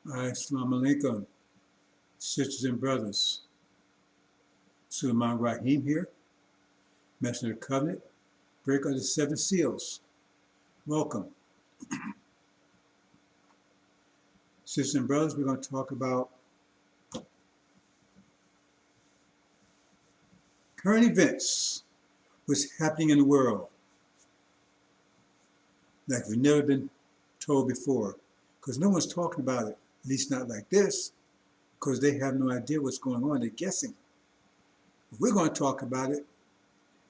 Assalamu alaikum, sisters and brothers. Sulaiman Rahim here, Messenger of the Covenant, breaker of the seven seals. Welcome. Sisters and brothers, we're going to talk about current events, what's happening in the world, like we've never been told before, because no one's talking about it, at least not like this, because they have no idea what's going on. They're guessing. If we're going to talk about it,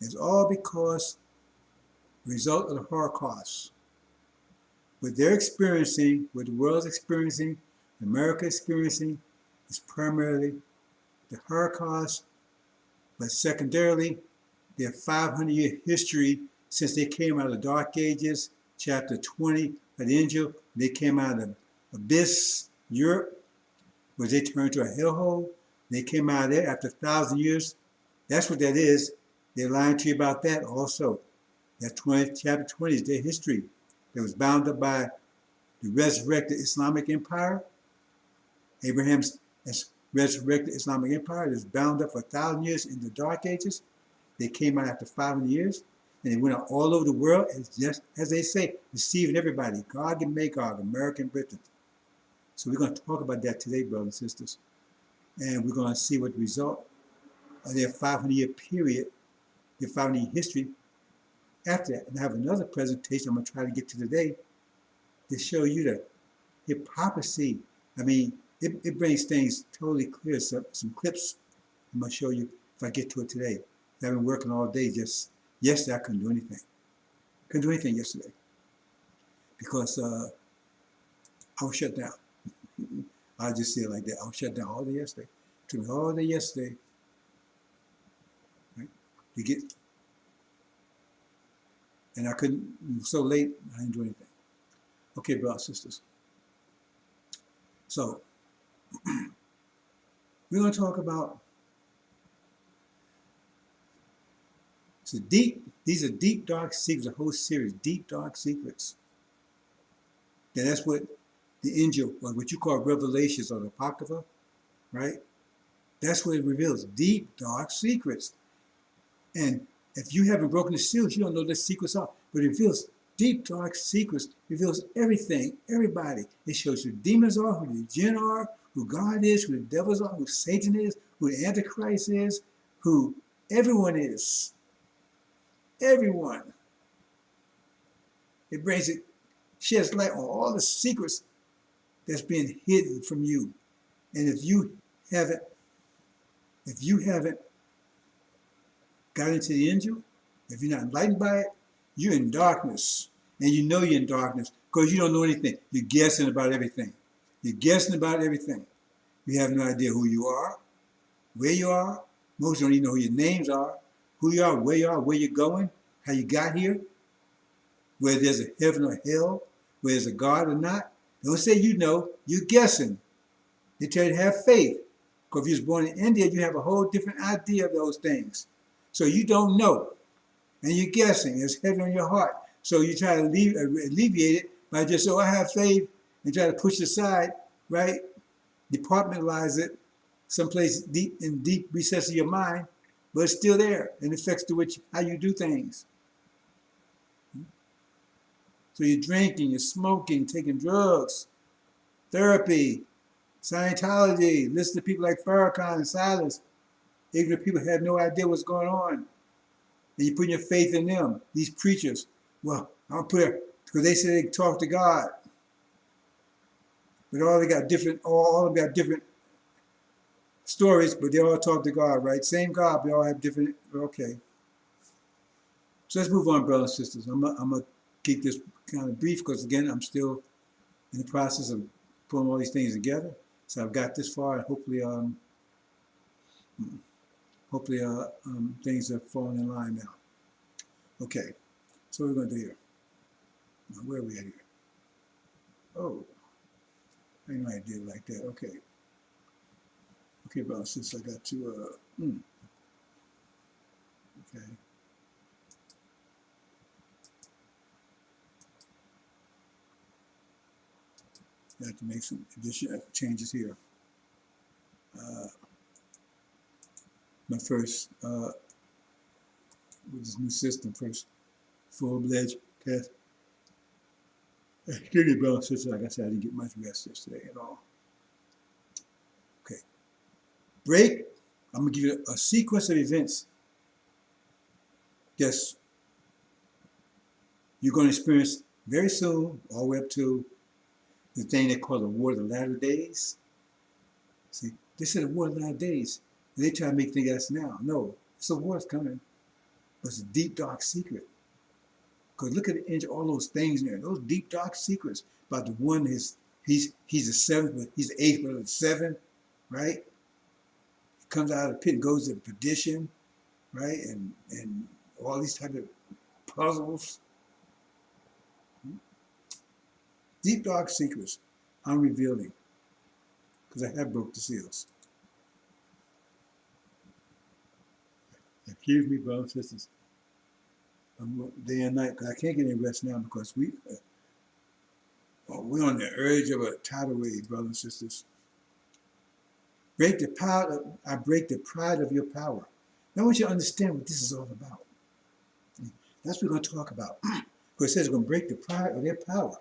it's all because the result of the Holocaust. What they're experiencing, what the world's experiencing, America experiencing, is primarily the Holocaust, but secondarily, their 500-year history since they came out of the Dark Ages, chapter 20 of the Angel. They came out of Abyss, Europe, where they turned to a hellhole. They came out of there after 1,000 years. That's what that is. They're lying to you about that also. That chapter 20 is their history. That was bound up by the resurrected Islamic Empire. Abraham's resurrected Islamic Empire is bound up for 1,000 years in the Dark Ages. They came out after 500 years, and they went out all over the world, just as they say, deceiving everybody, Gog and Magog, American Britain. So we're going to talk about that today, brothers and sisters. And we're going to see what the result of their 500-year period, their 500-year history, after that. And I have another presentation I'm going to try to get to today to show you the hypocrisy. I mean, it brings things totally clear. Some clips I'm going to show you if I get to it today. I've been working all day. Just yesterday, I couldn't do anything. Couldn't do anything yesterday because I was shut down. I'll just say it like that. I was shut down all day yesterday. It took me all day yesterday, right, to get, and I couldn't, it was so late, I didn't do anything. Okay, brothers and sisters. So, we're going to talk about these are deep, dark secrets, the whole series, deep, dark secrets. And that's what the angel, or what you call revelations or the Apocrypha, right? That's what it reveals, deep, dark secrets. And if you haven't broken the seals, you don't know what the secrets are. But it reveals deep, dark secrets, reveals everything, everybody. It shows who demons are, who the jinn are, who God is, who the devils are, who Satan is, who the Antichrist is, who everyone is. Everyone. It brings it, sheds light on all the secrets that's being hidden from you. And if you haven't got into the angel, if you're not enlightened by it, you're in darkness. And you know you're in darkness because you don't know anything. You're guessing about everything. You're guessing about everything. You have no idea who you are, where you are. Most don't even know who your names are, who you are, where you're going, how you got here, whether there's a heaven or hell, whether there's a God or not. Don't say you know, you're guessing. They tell you to have faith. Because if you was born in India, you have a whole different idea of those things. So you don't know. And you're guessing. It's heavy on your heart. So you try to alleviate it by just, oh, I have faith, and try to push it aside, right? Departmentalize it someplace deep in deep recess of your mind, but it's still there and affects how you do things. So you're drinking, you're smoking, taking drugs, therapy, Scientology, listen to people like Farrakhan and Silas. Ignorant people have no idea what's going on. And you're putting your faith in them, these preachers. Well, I'll put it, because they say they talk to God. But all of them got different stories, but they all talk to God, right? Same God, but they all have different, okay. So let's move on, brothers and sisters. I'm going to keep this kind of brief because, again, I'm still in the process of pulling all these things together. So I've got this far, and hopefully things are falling in line now. Okay, so what we're going to do here. Now, where are we at here? Oh, I know I did it like that. Okay. Okay, brothers, since I got to, okay. I have to make some additional changes here. My first, with this new system, first full-fledged test. Excuse me, brother, sister. Like I said, I didn't get much rest yesterday at all. Okay. Break. I'm going to give you a sequence of events. Yes, you're going to experience very soon, all the way up to the thing they call the War of the Latter Days. See, they said the War of the Latter Days. They try to make things that's now. No, it's a war's coming. But it's a deep, dark secret. Because look at the end, all those things in there. Those deep, dark secrets about the one he's the seventh, but he's the eighth, but the seventh, right? He comes out of the pit and goes to perdition, right? And all these type of puzzles. Deep, dark secrets I'm revealing because I have broke the seals. Excuse me, brothers and sisters. I'm day and night because I can't get any rest now because we're on the urge of a tidal wave, brothers and sisters. Break the power. I break the pride of your power. Now I want you to understand what this is all about. That's what we're going to talk about. Because it says it's going to break the pride of their power.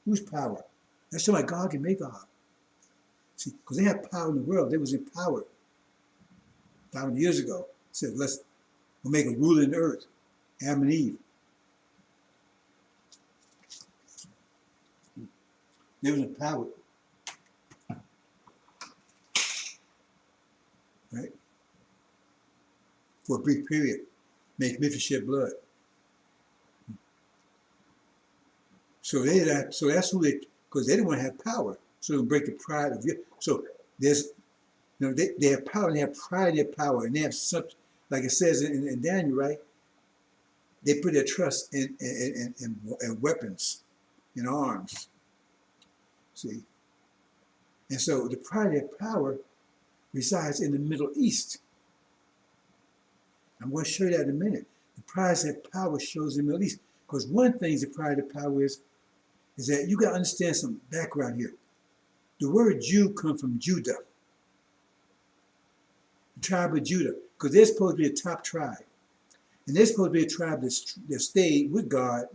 Whose power? That's so like God can make God. See, because they had power in the world. They was empowered 500 years ago. Said, we'll make a ruler in the earth. Adam and Eve. They was empowered. Right? For a brief period. Make men shed blood. So that's who they, because they didn't want to have power. So they break the pride of you. So there's, they have power and they have pride in their power. And they have such, like it says in Daniel, right? They put their trust in weapons, in arms. See? And so the pride of their power resides in the Middle East. I'm going to show you that in a minute. The pride of their power shows in the Middle East. Because one thing the pride of power is that you got to understand some background here. The word Jew comes from Judah, the tribe of Judah, because they're supposed to be a top tribe. And they're supposed to be a tribe that stayed with God,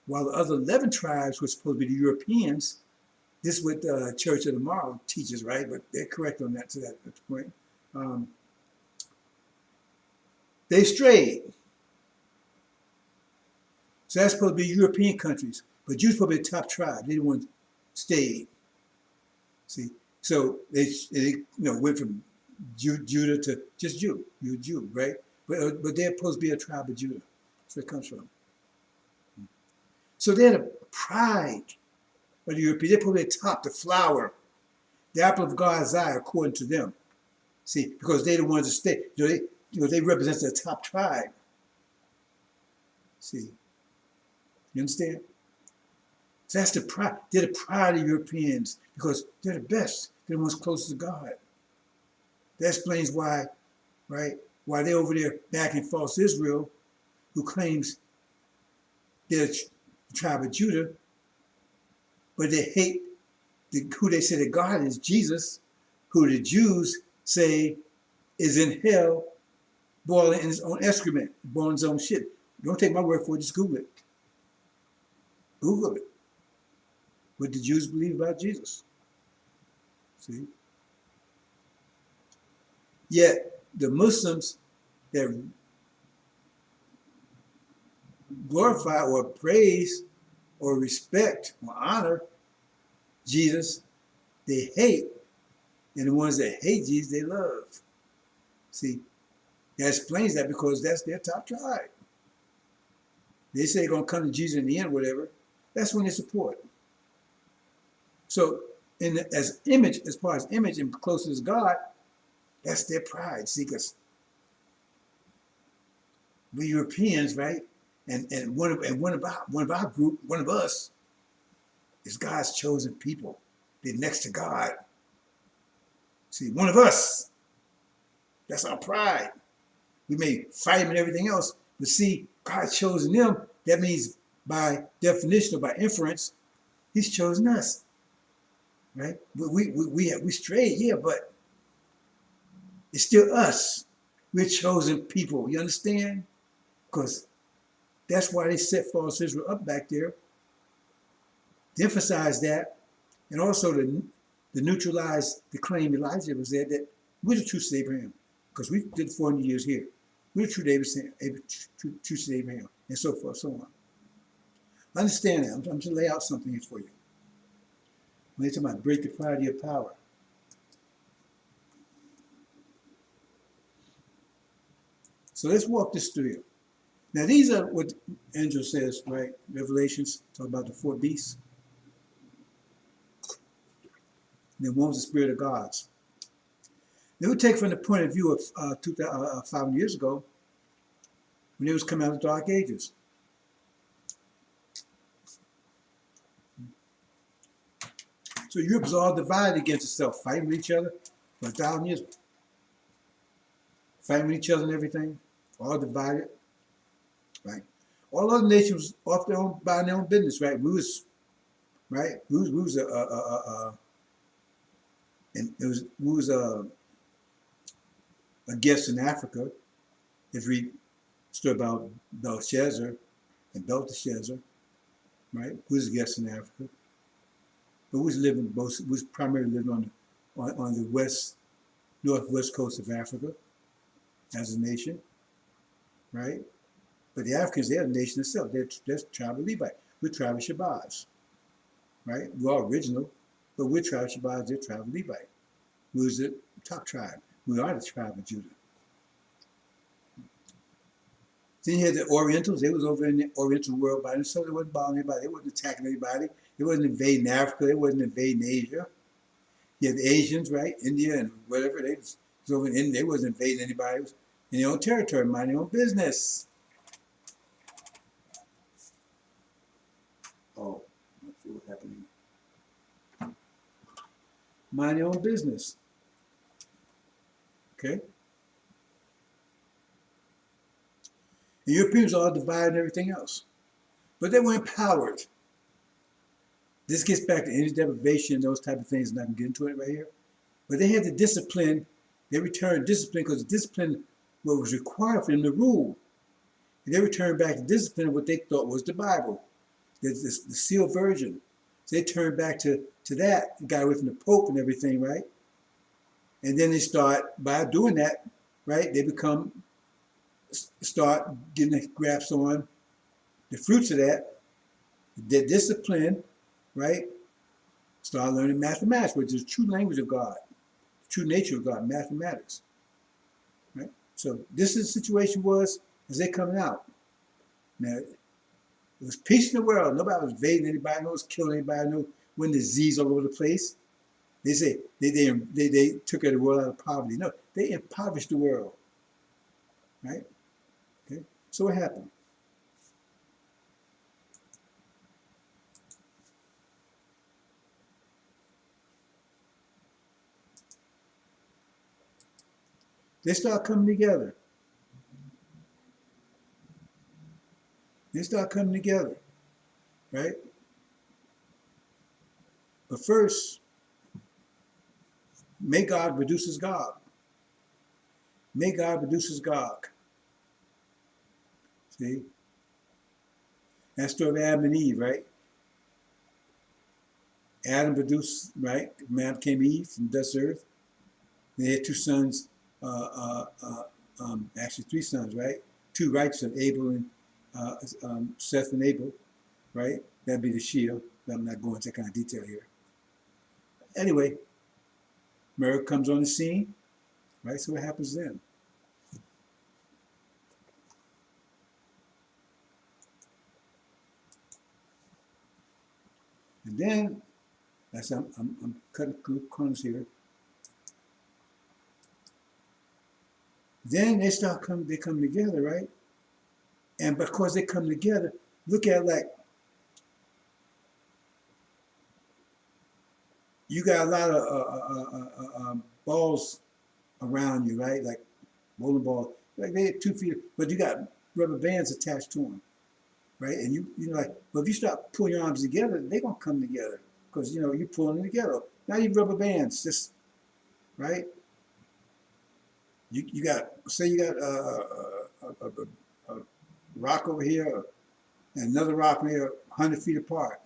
while the other 11 tribes were supposed to be the Europeans. This is what the Church of Tomorrow teaches, right? But they're correct on that to that point. They strayed. So that's supposed to be European countries. But Jews supposed to be a top tribe. They didn't want to stay. See? So they went from Judah to just Jew. You're a Jew, right? But they're supposed to be a tribe of Judah. That's where it comes from. So they're the pride of the Europeans. They're probably the top, the flower, the apple of God's eye, according to them. See, because they're the ones that stay. They represent the top tribe. See, you understand? So that's the pride. They're the pride of Europeans because they're the best. They're the ones closest to God. That explains why, right? Why they're over there backing false Israel, who claims they're the tribe of Judah, but they hate who they say that God is, Jesus, who the Jews say is in hell, boiling in his own excrement, boiling his own shit. Don't take my word for it, just Google it. Google it. What the Jews believe about Jesus. See? Yet the Muslims that glorify or praise or respect or honor Jesus, they hate. And the ones that hate Jesus, they love. See, that explains that because that's their top tribe. They say they're going to come to Jesus in the end, whatever. That's when they support. So, as far as image and closest to God, that's their pride. See, because we Europeans, right? And one of our group, one of us, is God's chosen people. They're next to God. See, one of us. That's our pride. We may fight him and everything else, but see, God's chosen them. That means by definition or by inference, he's chosen us. right? We strayed, yeah, but it's still us. We're chosen people. You understand? Because that's why they set false Israel up back there to emphasize that, and also to neutralize the claim Elijah was there that we're the true seed of Abraham, because we did 400 years here. We're the true seed of Abraham, and so forth, so on. Understand that. I'm going to lay out something here for you. When they talk about break the pride of your power. So let's walk this through here. Now these are what angel says, right? Revelations, talk about the four beasts. And then one was the spirit of gods. They would take from the point of view of 500 years ago, when it was coming out of the dark ages. So Europe's all divided against itself, fighting with each other for 1,000 years. Fighting with each other and everything, all divided, right? All other nations off their own, by their own business, right? We was a guest in Africa. If we stood about Belshazzar and Belteshazzar, right? We was a guest in Africa, but we was primarily living on the northwest coast of Africa as a nation, right? But the Africans, they're a nation itself. They're the tribe of Levite. We're tribe of Shabazz, right? We're all original, but we're tribe of Shabazz, they're tribe of Levite. We was the top tribe. We are the tribe of Judah. Then you had the Orientals. They was over in the Oriental world by themselves. They wasn't bothering anybody. They wasn't attacking anybody. They wasn't invading Africa. They wasn't invading Asia. You had the Asians, right? India and whatever. They was over in India. They wasn't invading anybody. It was in their own territory, minding their own business. Oh, let's see what happened here. Mind your own business. Okay? The Europeans all divided and everything else. But they were empowered. This gets back to energy deprivation and those type of things, and I can get into it right here. But they had the discipline. They returned discipline because the discipline what was required for them to rule. And they returned back to discipline of what they thought was the Bible, the sealed version. So they turned back to that, got away from the Pope and everything, right? And then they start, by doing that, right, they start getting their grasp on the fruits of that, their discipline, right? Start learning mathematics, which is the true language of God, the true nature of God, mathematics, right? So this is the situation was as they coming out. Now, it was peace in the world. Nobody was invading anybody, nobody was killing anybody, no one disease all over the place. They say they took the world out of poverty. No, they impoverished the world, right? Okay, so what happened? They start coming together. They start coming together, right? But first, may God produce his God. May God produce his God. See? That's the story of Adam and Eve, right? Adam produced, right? Man became Eve from dust earth. They had two sons, actually three sons, right? Two righteous of Abel and Seth and Abel, right? That'd be the Shia. I'm not going into that kind of detail here. Anyway, Mary comes on the scene, right? So what happens then? And then, as I'm cutting corners here. Then they come together, right? And because they come together, look at like, you got a lot of balls around you, right? Like bowling ball, like they had 2 feet, but you got rubber bands attached to them, right? And you know, like, but if you start pulling your arms together, they're gonna come together because you know you're pulling them together. not even rubber bands, just, right? You got, say you got a rock over here and another rock over here 100 feet apart,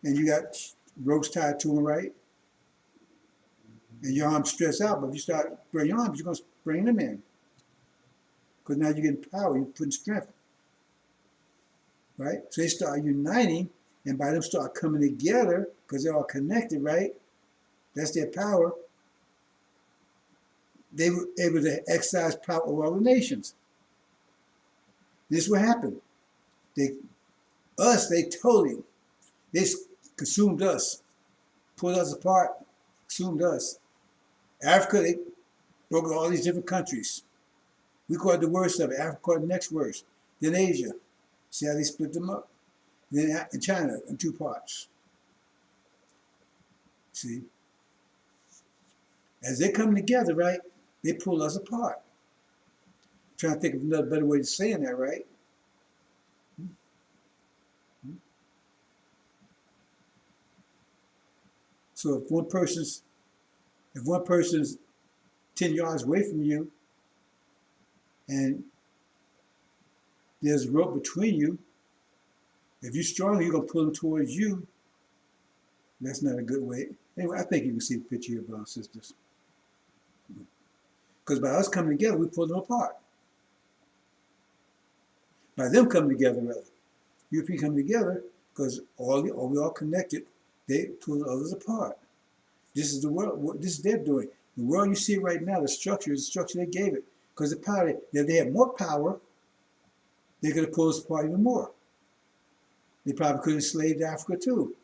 and you got ropes tied to them, right? And your arms stretch out, but if you start bringing your arms, you're going to bring them in. Because now you're getting power, you're putting strength, right? So they start uniting, and by them start coming together, because they're all connected, right? That's their power. They were able to exercise power over all the nations. This is what happened. They consumed us, pulled us apart, consumed us. Africa, they broke all these different countries. We caught the worst of it. Africa caught the next worst. Then Asia. See how they split them up? Then China in two parts. See? As they come together, right, they pull us apart. I'm trying to think of another better way of saying that, right? So if one person's 10 yards away from you and there's a rope between you, if you're strong, you're going to pull them towards you. That's not a good way. Anyway, I think you can see the picture here, brothers and sisters. Because by us coming together, we pull them apart. By them coming together, rather. Europeans coming together, because we all connected, they pull others apart. This is the world, this is their doing. The world you see right now, the structure is the structure they gave it. Because the power, if they had more power, they could have pulled us apart even more. They probably could have enslaved Africa too.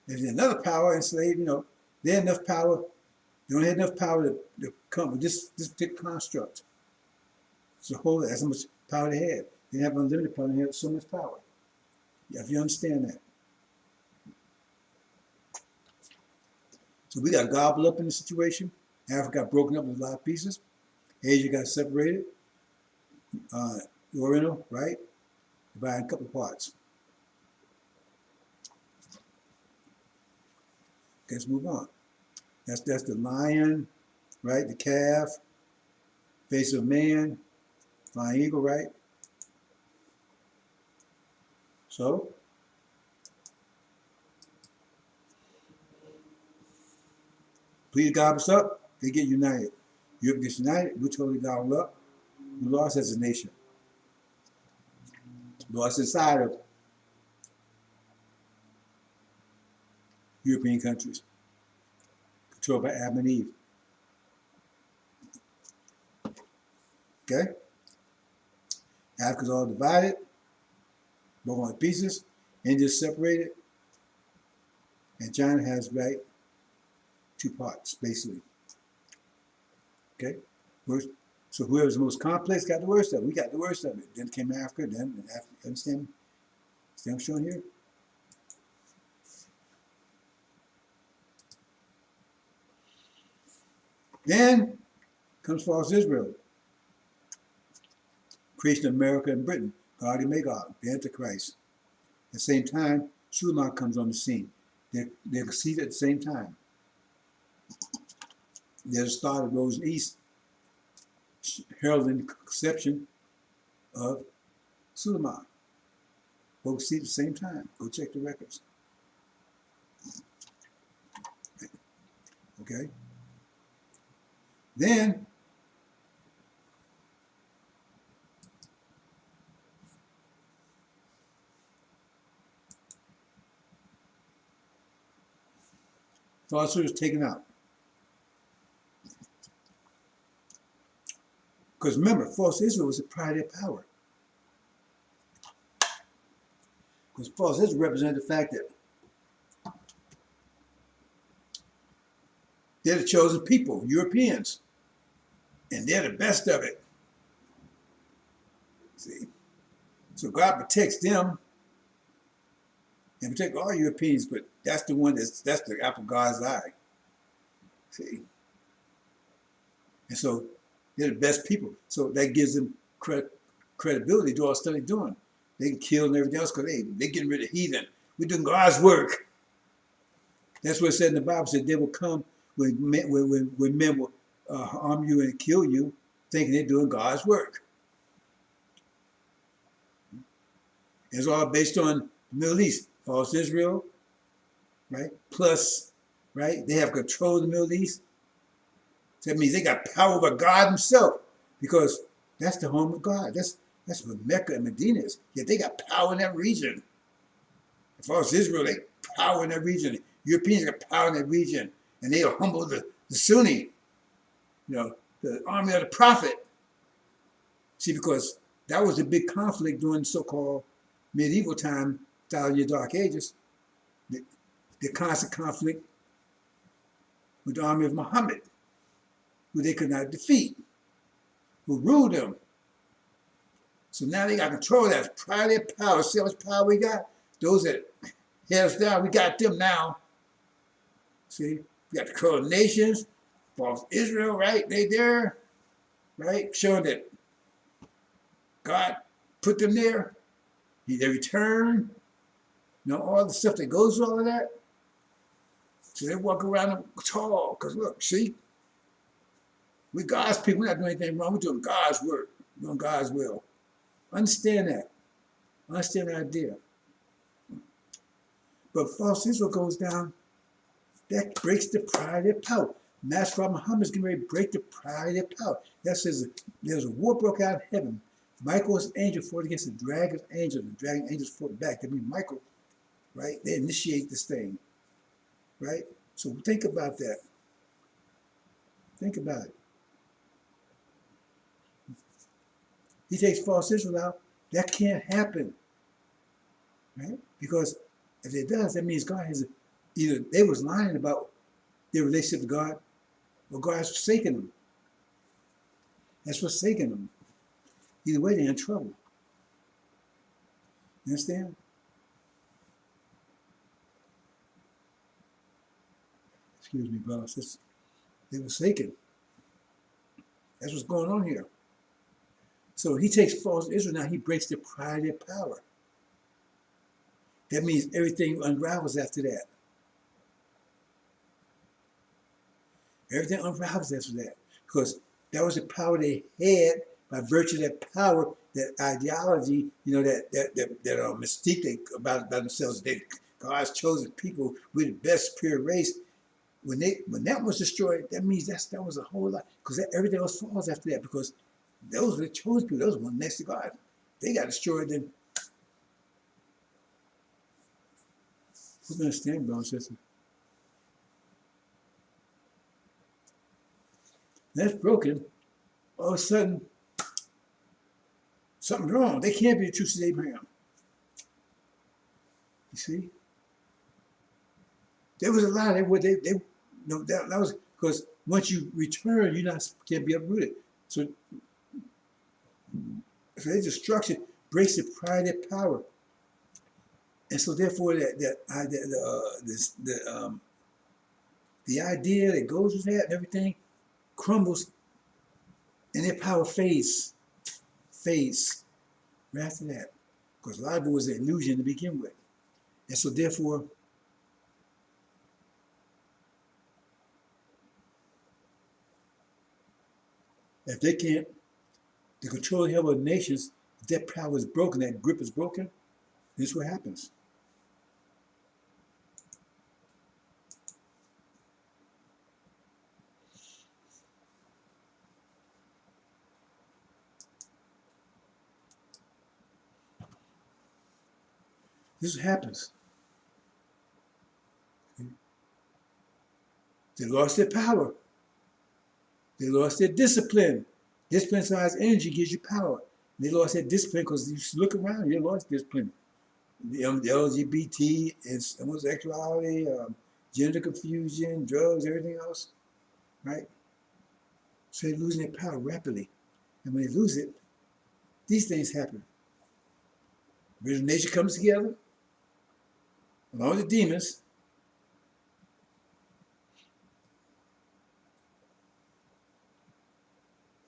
If there's another power enslaved, they had enough power. They only had enough power to come with this particular construct. So that's how much power they had. They didn't have unlimited power, they had so much power. Yeah, if you understand that. So we got gobbled up in the situation. Africa got broken up into a lot of pieces. Asia got separated. Oriental, right? Divided in a couple of parts. Okay, let's move on. That's the lion, right? The calf, face of man, flying eagle, right? So, please gobble us up, they get united. Europe gets united, we're totally gobbled up. We lost as a nation. Lost inside of European countries, controlled by Adam and Eve. Okay? Africa's all divided, broken into pieces, India's separated, and China has, right, two parts, basically. Okay? So whoever's the most complex got the worst of it. We got the worst of it. Then came Africa, then Africa. Understand? See what I'm showing here? Then comes false Israel. Creation of America and Britain. Gog and Magog, the Antichrist. At the same time, Suleiman comes on the scene. They're conceived at the same time. There's a star that rose east, heralding the conception of Suleiman. Both see at the same time. Go check the records. Okay? Then, falsehood is taken out. Because remember, false Israel was a pride of power. Because false Israel represented the fact that they're the chosen people, Europeans. And they're the best of it. See? So God protects them and protects all Europeans, but that's the one that's the apple of God's eye. See? And so they're the best people. So that gives them credibility to do all the stuff they're doing. They can kill and everything else because they're getting rid of heathen. We're doing God's work. That's what it said in the Bible. It said they will come when men will harm you and kill you, thinking they're doing God's work. It's all based on the Middle East, false Israel, right? Plus, right, they have control of the Middle East. So that means they got power over God himself, because that's the home of God. That's what Mecca and Medina is. Yet they got power in that region. False Israel, they power in that region. Europeans got power in that region. And they humble the Sunni, the army of the prophet. See, because that was a big conflict during so-called medieval time, 1,000-year dark ages. The constant conflict with the army of Muhammad, who they could not defeat, who ruled them. So now they got control of that. Pride of their power. See how much power we got? Those that had us down, we got them now. See, we got the control of nations, false Israel, right? They there, right? Showing that God put them there. They return. All the stuff that goes with all of that. So they walk around them tall, because look, see, we God's people. We're not doing anything wrong. We're doing God's work, doing God's will. Understand that. Understand the idea. But false Israel goes down. That breaks the pride of their power. And that's why Muhammad's getting ready to break the pride of their power. That says there's a war broke out in heaven. Michael's angel fought against the dragon's angel. The dragon angels fought back. That means Michael, right? They initiate this thing, right? So think about that. Think about it. He takes false Israel out. That can't happen, right? Because if it does, that means God has either they was lying about their relationship to God, or God has forsaken them. That's forsaken them. Either way, they're in trouble. You understand? Excuse me, brothers. They were forsaken. That's what's going on here. So he takes false Israel, now he breaks the pride of their power. That means everything unravels after that. Everything unravels after that. Because that was the power they had by virtue of that power, that ideology, that mystique about themselves. God's chosen people, we're the best pure race. When that was destroyed, that means that was a whole lot. Because everything else falls after that. Because those were the chosen people. Those were the ones next to God. They got destroyed then. Who's going to stand, brother and sister? That's broken. All of a sudden, something's wrong. They can't be the true seed of Abraham. You see? There was a lot. That was because once you return, can't be uprooted. So their destruction breaks the pride of their power, and so therefore the idea that goes with that and everything crumbles, and their power fades right after that, because a lot of it was an illusion to begin with, and so therefore if they can't the control of the nations, if that power is broken, that grip is broken, this is what happens. This is what happens. They lost their power. They lost their discipline. Discipline size energy gives you power. They lost their discipline because you look around, they lost discipline. The LGBT and homosexuality, gender confusion, drugs, everything else, right? So they're losing their power rapidly. And when they lose it, these things happen. Original nature comes together, along with the demons.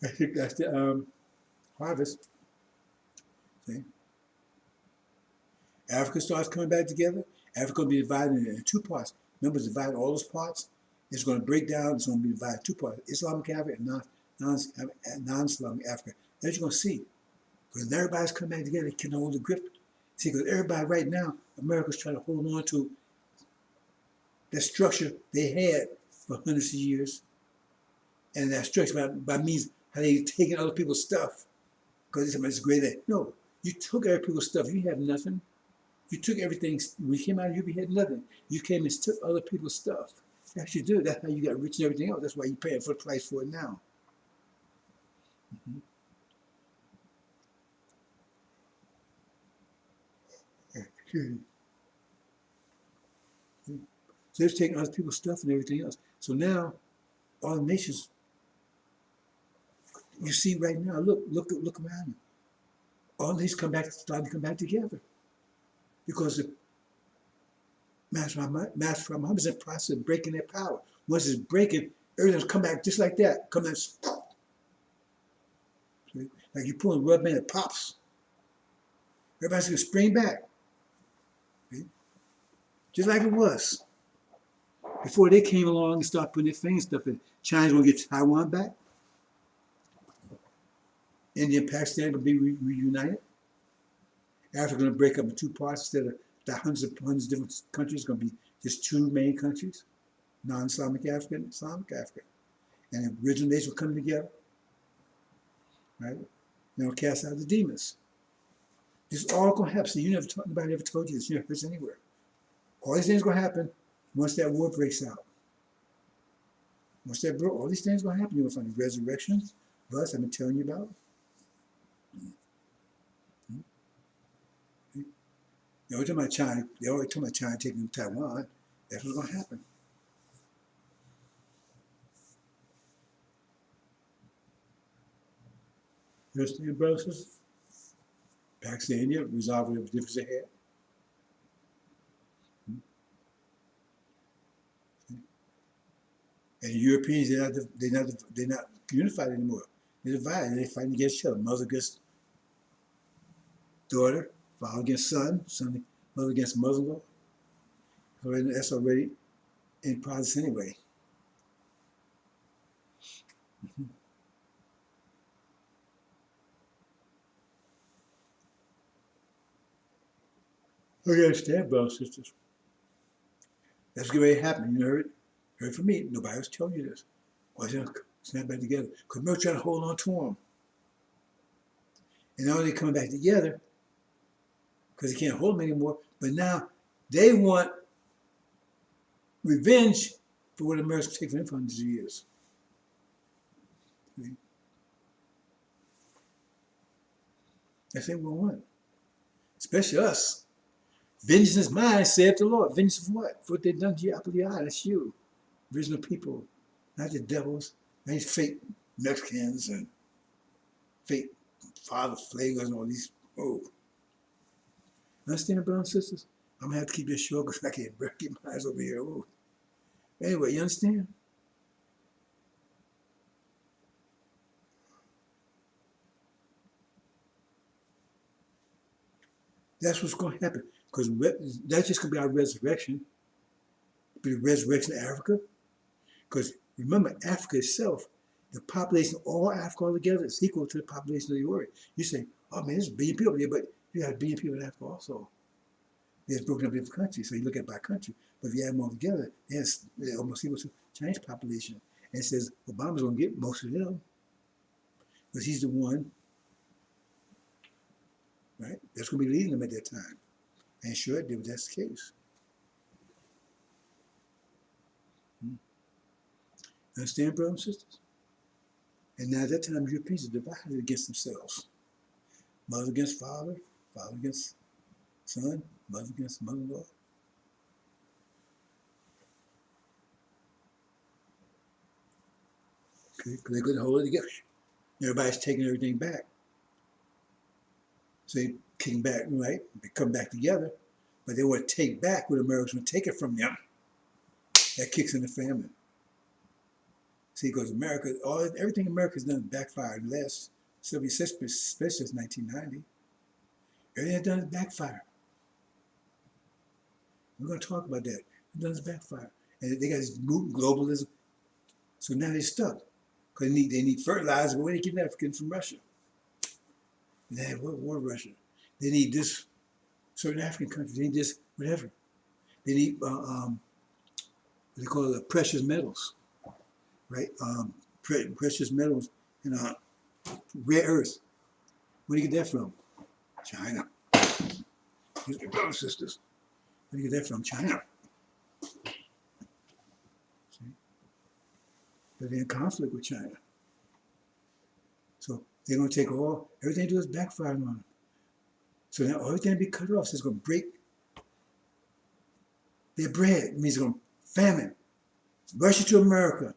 I think that's the harvest. See? Africa starts coming back together. Africa will be divided into two parts. remember, it's divided all those parts. It's going to break down. It's going to be divided two parts: Islamic Africa and non-Islamic Africa. As you're going to see, because everybody's coming back together, they can hold the grip. See, because everybody right now, America's trying to hold on to the structure they had for hundreds of years, and that structure by means how they taking other people's stuff. Because it's great that no, you took other people's stuff. You have nothing. You took everything. When you came out of here, you had nothing. You came and took other people's stuff. That's what you do. That's how you got rich and everything else. That's why you're paying for the price for it now. So they're taking other people's stuff and everything else. So now, all the nations, you see right now, look around you. All these starting to come back together. Because the Master Muhammad is in the process of breaking their power. Once it's breaking, everything's come back just like that. Come back. Like you pulling a rubber band, it pops. Everybody's going to spring back. See? Just like it was. Before they came along and started putting their fingers stuff in, China's going to get Taiwan back. India and Pakistan will be reunited. Africa going to break up in two parts instead of the hundreds of different countries. It's going to be just two main countries, non-Islamic Africa and Islamic Africa. And the original nations will come together, right? And they'll cast out the demons. This is all going to happen. So nobody ever told you this. You never heard this anywhere. All these things are going to happen once that war breaks out. Once that all these things are going to happen. You're going to find the resurrection, bus I've been telling you about. They always talk about China. They always talk about China taking Taiwan. That's what's going to happen. You understand, brothers and sisters? Pakistan, India, resolve whatever difference they had. And the Europeans, they're not unified anymore. They're divided. They're fighting against each other. Mother against daughter, father against son, mother against mother-in-law. So that's already in process anyway. Okay, understand, brothers and sisters. That's getting ready to happen. You heard it? Heard from me. Nobody else telling you this. Why is it snap back together? Because we're trying to hold on to them. And now they're coming back together because they can't hold them anymore. But now they want revenge for what America's taken from them for hundreds of years. See? That's what we want. Especially us. Vengeance is mine, saith the Lord. Vengeance of what? For what they've done to you, apple of the eye. That's you. Original people. Not the devils. Not these fake Mexicans and fake father flaggers and all these. Oh. Understand, brothers and sisters? I'm going to have to keep this short because I can't keep my eyes over here. Oh. Anyway, you understand? That's what's going to happen. Because that's just going to be our resurrection. Be the resurrection of Africa. Because remember, Africa itself, the population of all Africa altogether is equal to the population of the world. You say, oh man, there's a billion people there, but you have a billion people in Africa also. They're broken up into countries, so you look at it by country. But if you add them all together, they're almost equal to Chinese population. And it says Obama's going to get most of them. Because he's the one, right, that's going to be leading them at that time. And sure, that's the case. Understand, brothers and sisters? And now at that time, Europeans are divided against themselves. Mother against father, father against son, mother against mother-in-law. Okay, because they couldn't hold it together. Everybody's taking everything back. So they came back, right? They come back together, but they want to take back what Americans want to take it from them. That kicks in the family. See, because America, everything America's done backfired less, especially since 1990. Everything that's done is backfired. We're going to talk about that. It doesn't backfire. And they got this globalism. So now they're stuck. Because they need fertilizer. Where they get that from Russia? They had war Russia. They need this, certain African countries, they need this, whatever. They need, what they call it, precious metals, right? Precious metals and rare earth. Where do you get that from? China. Here's my brothers and sisters. Where do you get that from? China. See? But they're in conflict with China. So they're going to take everything they do is backfire on them. So now everything will be cut off. So it's going to break their bread. It means it's going to famine. It's Russia to America.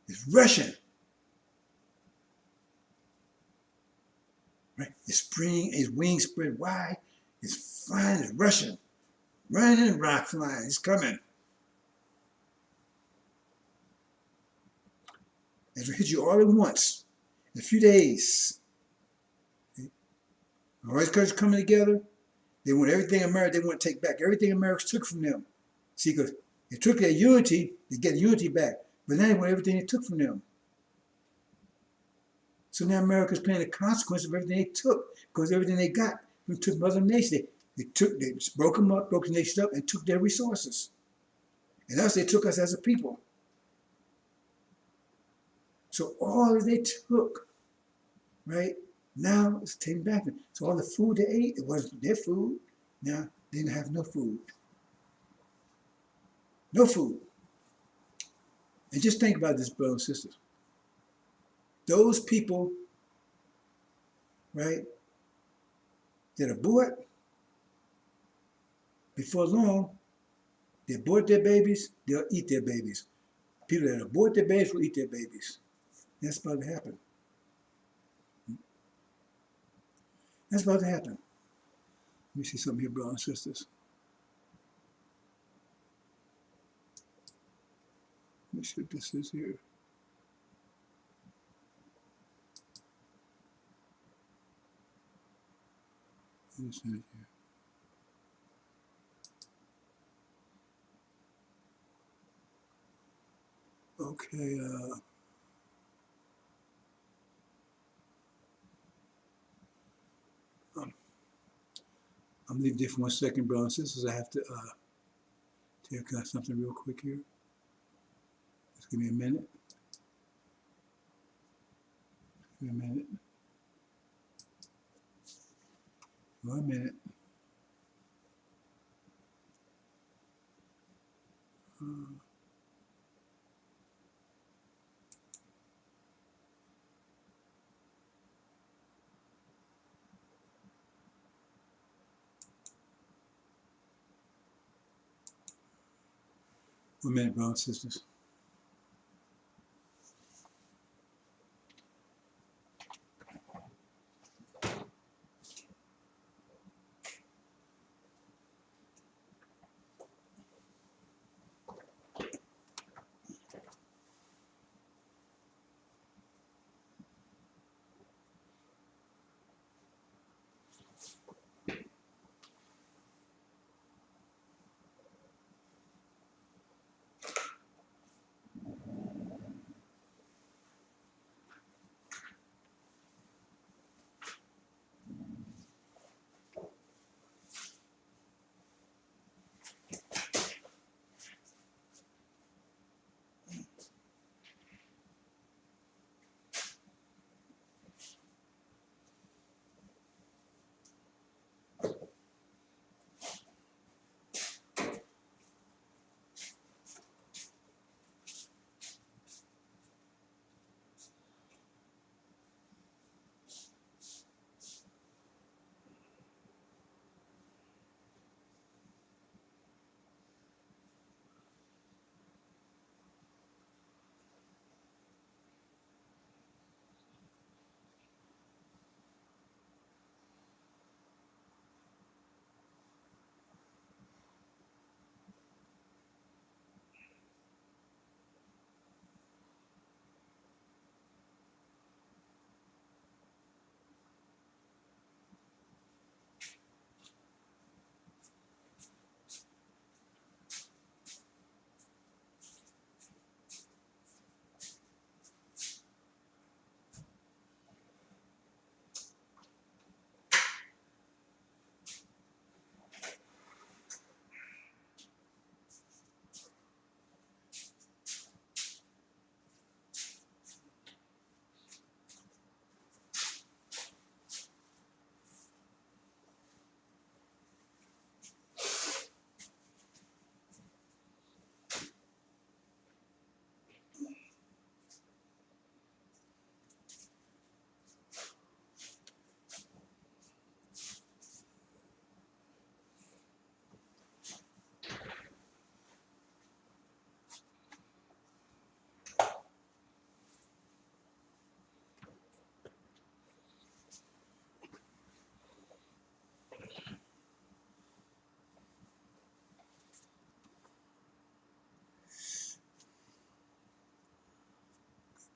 It's Russian. Right? It's spring, its wings spread wide. It's flying, it's Russian. Running and rock flying. It's coming. It'll hit you all at once. In a few days. All these countries coming together. They want everything America, they want to take back. Everything America took from them. See, because they took their unity, they get unity back. But now they want everything they took from them. So now America's paying the consequence of everything they took. Because everything they got from took Mother Nature. They broke them up, broke the nation up, and took their resources. And us, they took us as a people. So all that they took, right? Now it's taken back. So all the food they ate, it wasn't their food. Now they didn't have no food. No food. And just think about this, brothers and sisters. Those people, right, that abort, before long, they abort their babies, they'll eat their babies. People that abort their babies will eat their babies. That's about to happen. That's about to happen. Let me see something here, brothers and sisters. Let me see what this is here. What is that here? Okay, I'm leaving there for 1 second, brothers and sisters. I have to take something real quick here. Just give me a minute. Give me a minute. 1 minute. One minute, brothers and sisters.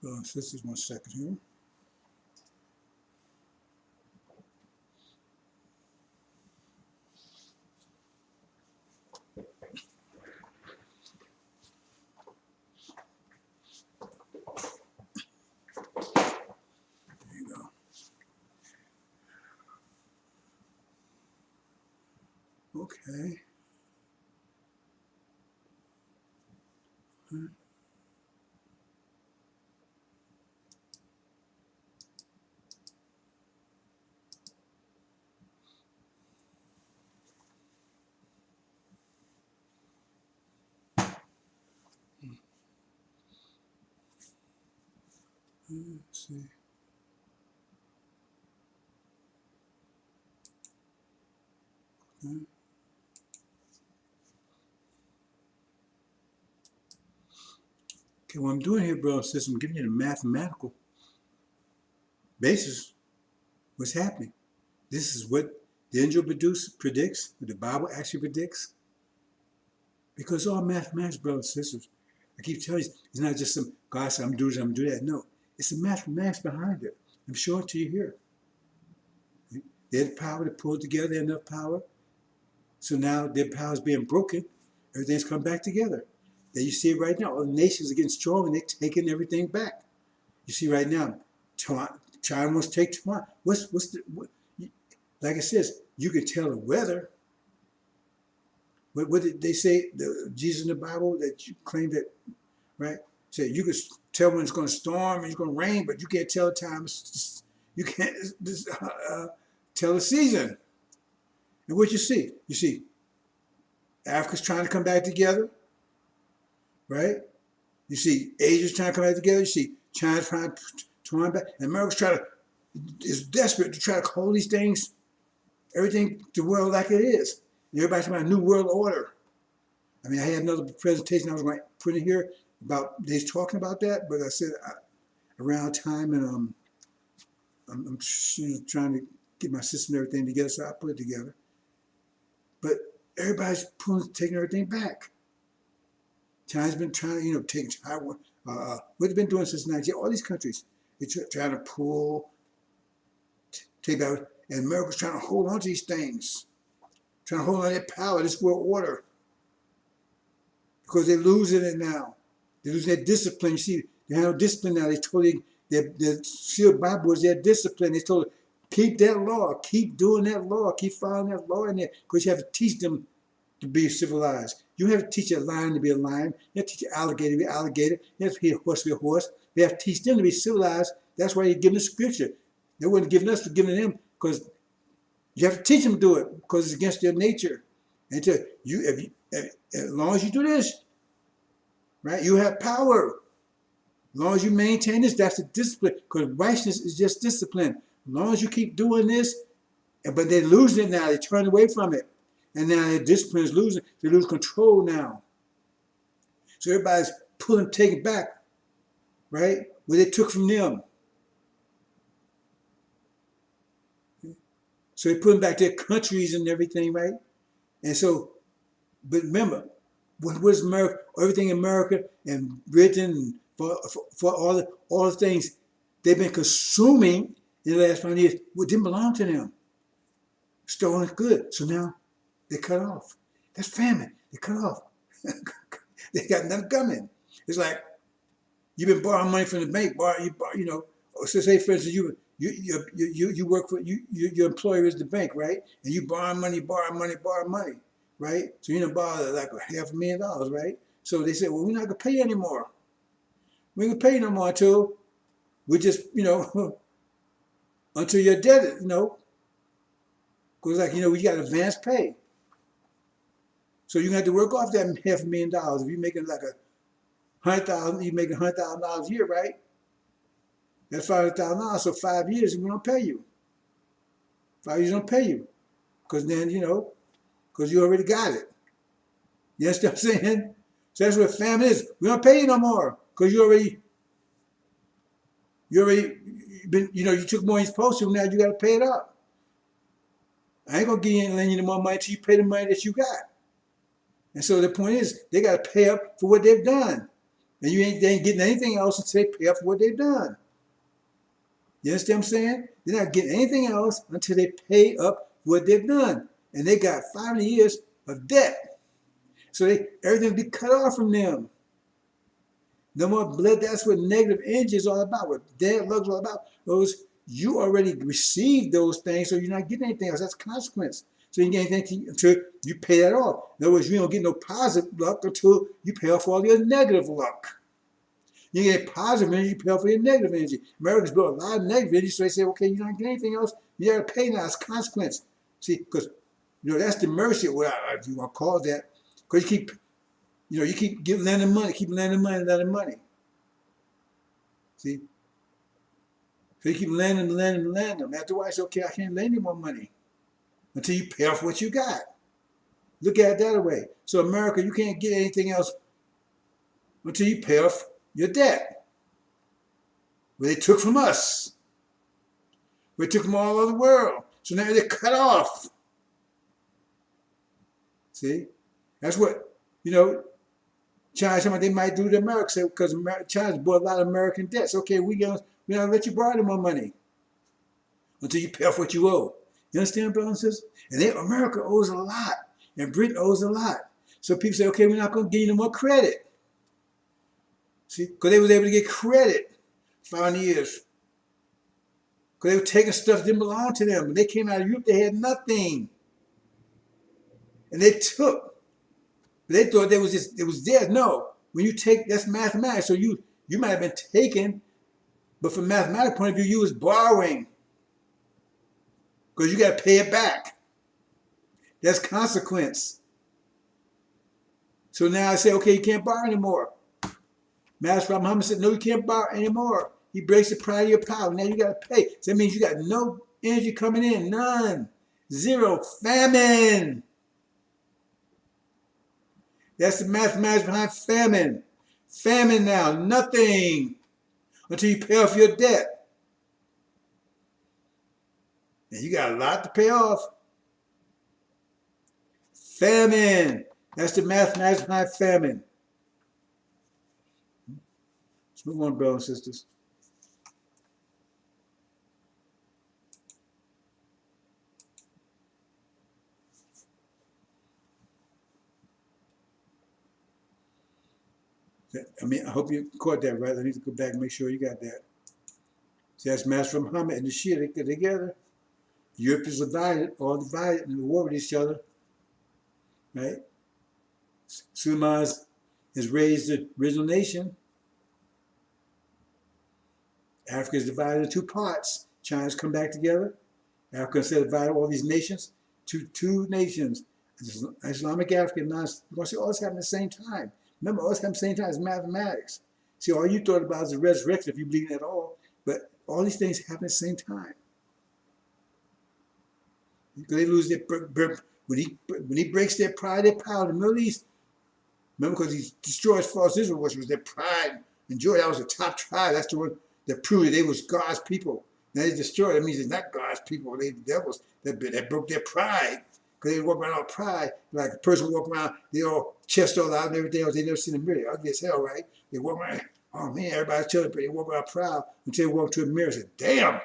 Sisters, 1 second here. There you go. Okay. Let's see. Okay, what I'm doing here, brother and sister, I'm giving you the mathematical basis. What's happening? This is what the angel predicts, what the Bible actually predicts. Because all mathematics, brothers and sisters, I keep telling you, it's not just some God said, I'm doing this, I'm doing that. No, it's the mathematics behind it. I'm showing it to you here. They had the power to pull together, enough power. So now their power is being broken. Everything's come back together. Then you see it right now. All the nations are getting strong and they're taking everything back. You see right now, China wants to take Taiwan. Like it says, you can tell the weather. What did they say? Jesus in the Bible that you claim that, right? Said you can tell when it's going to storm and it's going to rain, but you can't tell the time. You can't tell the season. And what you see Africa's trying to come back together, right? You see Asia's trying to come back together. You see China's trying to run back, and America's is desperate to try to hold these things, everything, the world like it is. And everybody's talking about a new world order. I mean, I had another presentation I was going to put in here about, they's talking about that, but I said around time, and I'm trying to get my system and everything together, so I put it together. But everybody's taking everything back. China's been trying to, take Taiwan. What they've been doing since 19, all these countries, they're trying to pull, take back, and America's trying to hold on to these things, trying to hold on to their power, this world order, because they're losing it now. They're losing their discipline. You see, they have no discipline now. They totally, their sealed Bible is their discipline. They told them, keep that law, keep doing that law, keep following that law in there, because you have to teach them to be civilized. You have to teach a lion to be a lion. You have to teach an alligator to be an alligator. You have to teach a horse to be a horse. You have to teach them to be civilized. That's why you're giving the scripture. They weren't giving us, they're giving them, because you have to teach them to do it, because it's against their nature. And as long as you do this, right, you have power. As long as you maintain this, that's the discipline, because righteousness is just discipline. As long as you keep doing this, but they're losing it now. They turn away from it. And now their discipline is losing. They lose control now. So everybody's taking back, right, what they took from them. So they put back their countries and everything, right? And so, but remember, what was America? Everything in America and Britain, for all the things they've been consuming in the last 5 years, what didn't belong to them. Stolen good. So now they're cut off. That's famine. They're cut off. They got nothing coming. It's like you've been borrowing money from the bank. So say for instance, you work for your employer is the bank, right? And you borrow money, right? So you don't borrow like $500,000, right? So they said, well, we're not gonna pay you anymore. We ain't gonna pay you no more until we just, until you're dead, because we got advance pay. So you're gonna have to work off that $500,000. If you're making like $100,000, you're making $100,000 a year, right? That's $500,000. So 5 years, we don't pay you. 5 years don't pay you, because then because you already got it. You understand what I'm saying? So that's what famine is. We don't pay you no more, because you already been, you took more than you're supposed to. Now you got to pay it up. I ain't gonna give you and lend you no more money until you pay the money that you got. And so the point is, they got to pay up for what they've done. And they ain't getting anything else until they pay up for what they've done. You understand what I'm saying? They're not getting anything else until they pay up what they've done. And they got 500 years of debt. So everything will be cut off from them. No more blood. That's what negative energy is all about. What dead love is all about. Those you already received those things, so you're not getting anything else. That's a consequence. So you get anything until you pay that off. In other words, you don't get no positive luck until you pay off all your negative luck. You get positive energy, you pay off for your negative energy. Americans built a lot of negative energy, so they say, okay, you're not getting anything else. You got to pay now. It's a consequence. See, because that's the mercy, if you want to call that. Because you keep giving lending money, lending money. See? So you keep lending. After a while, you say, okay, I can't lend you more money until you pay off what you got. Look at it that way. So America, you can't get anything else until you pay off your debt. Where they took from us. Where they took from all over the world. So now they're cut off. See? That's what, China, they might do to America because China's bought a lot of American debts. Okay, we're gonna let you borrow more money until you pay off what you owe. You understand, brothers and sisters? And America owes a lot, and Britain owes a lot. So people say, okay, we're not going to give you no more credit. See, because they was able to get credit 5 years. Because they were taking stuff that didn't belong to them. When they came out of Europe, they had nothing. And they took. They thought it was theirs. No. When you take, that's mathematics. So you might have been taken, but from a mathematical point of view, you was borrowing. Because you got to pay it back. That's consequence. So now I say, okay, you can't borrow anymore. Master Muhammad said, no, you can't borrow anymore. He breaks the pride of your power. Now you got to pay. So that means you got no energy coming in. None. Zero. Famine. That's the mathematics behind famine. Famine now. Nothing. Until you pay off your debt. And you got a lot to pay off. Famine. That's the mathematics behind famine. Let's move on, brothers and sisters. I hope you caught that right. I need to go back and make sure you got that. See, that's Master Muhammad and the Shia, they get together. Europe is all divided in the war with each other. Right? Suleiman has raised the original nation. Africa is divided into 2 parts. China's come back together. Africa instead of divided all these nations to 2 nations. Islamic Africa and we're going to see all this happen at the same time. Remember, all this happened at the same time as mathematics. See, all you thought about is the resurrection if you believe in it at all. But all these things happen at the same time. Because they lose when he breaks their pride, their power in the Middle East. Remember, because he destroys false Israel, which was their pride and joy. That was the top tribe. That's the one that proved that they was God's people. Now they destroyed. That means it's not God's people. They the devils that broke their pride. Because they walk around all pride. Like a person walk around, they all chest all out and everything else. They never seen a mirror. Ugly as hell, right? They walk around, oh man, everybody's chilling, but they walk around proud until they walk to a mirror and say, damn.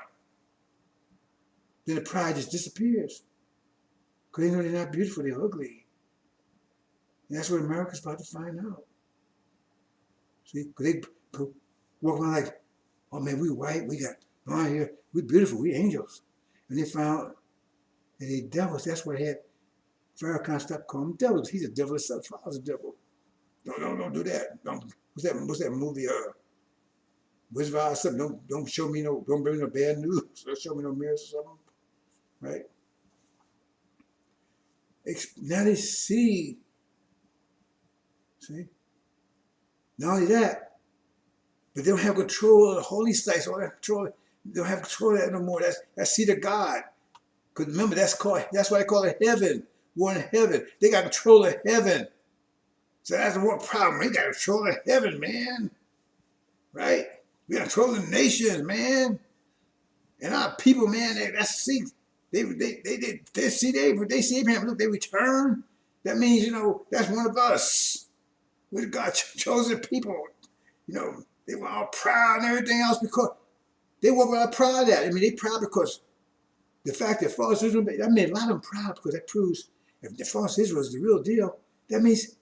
Then the pride just disappears. Because they know they're not beautiful, they're ugly. And that's what America's about to find out. See? Because they walk around like, oh man, we white, we got blonde hair, we beautiful, we angels. And they found that they devils. That's why they had Farrakhan stop calling them devils. He's a devil himself. Father's a devil. Don't do that. What's that movie? Wizard of Oz, something. Don't show me don't bring me no bad news. Don't show me no mirrors or something. Right? Now they see. See? Not only that, but they don't have control of the holy sites. All that control. They don't have control of that no more. That's seat of God. Because remember, that's why they call it heaven. We're in heaven. They got control of heaven. So that's the one problem. They got control of heaven, man. Right? We got control of the nations, man. And our people, man, they see Abraham. Look, they return. That means, that's one of us. We're God's chosen people. You know, they were all proud and everything else because they weren't really proud of that. I mean, they proud because the fact that false Israel, that made a lot of them proud because that proves if the false Israel is the real deal, that means,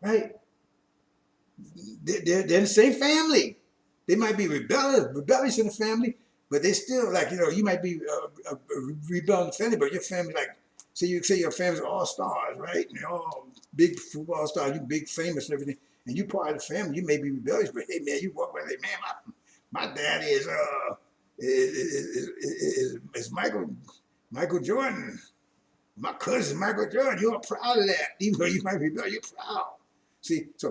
right, they're in the same family. They might be rebellious in the family, but they still, like, you know, you might be rebelling in the family, but your family, like, say your family's all stars, right? And they're all big football stars, you big famous and everything, and you part of the family, you may be rebellious, but hey, man, you walk by, like, man, my dad is Michael Jordan. My cousin Michael Jordan. You're proud of that, even though you might be rebellious, you're proud. See, so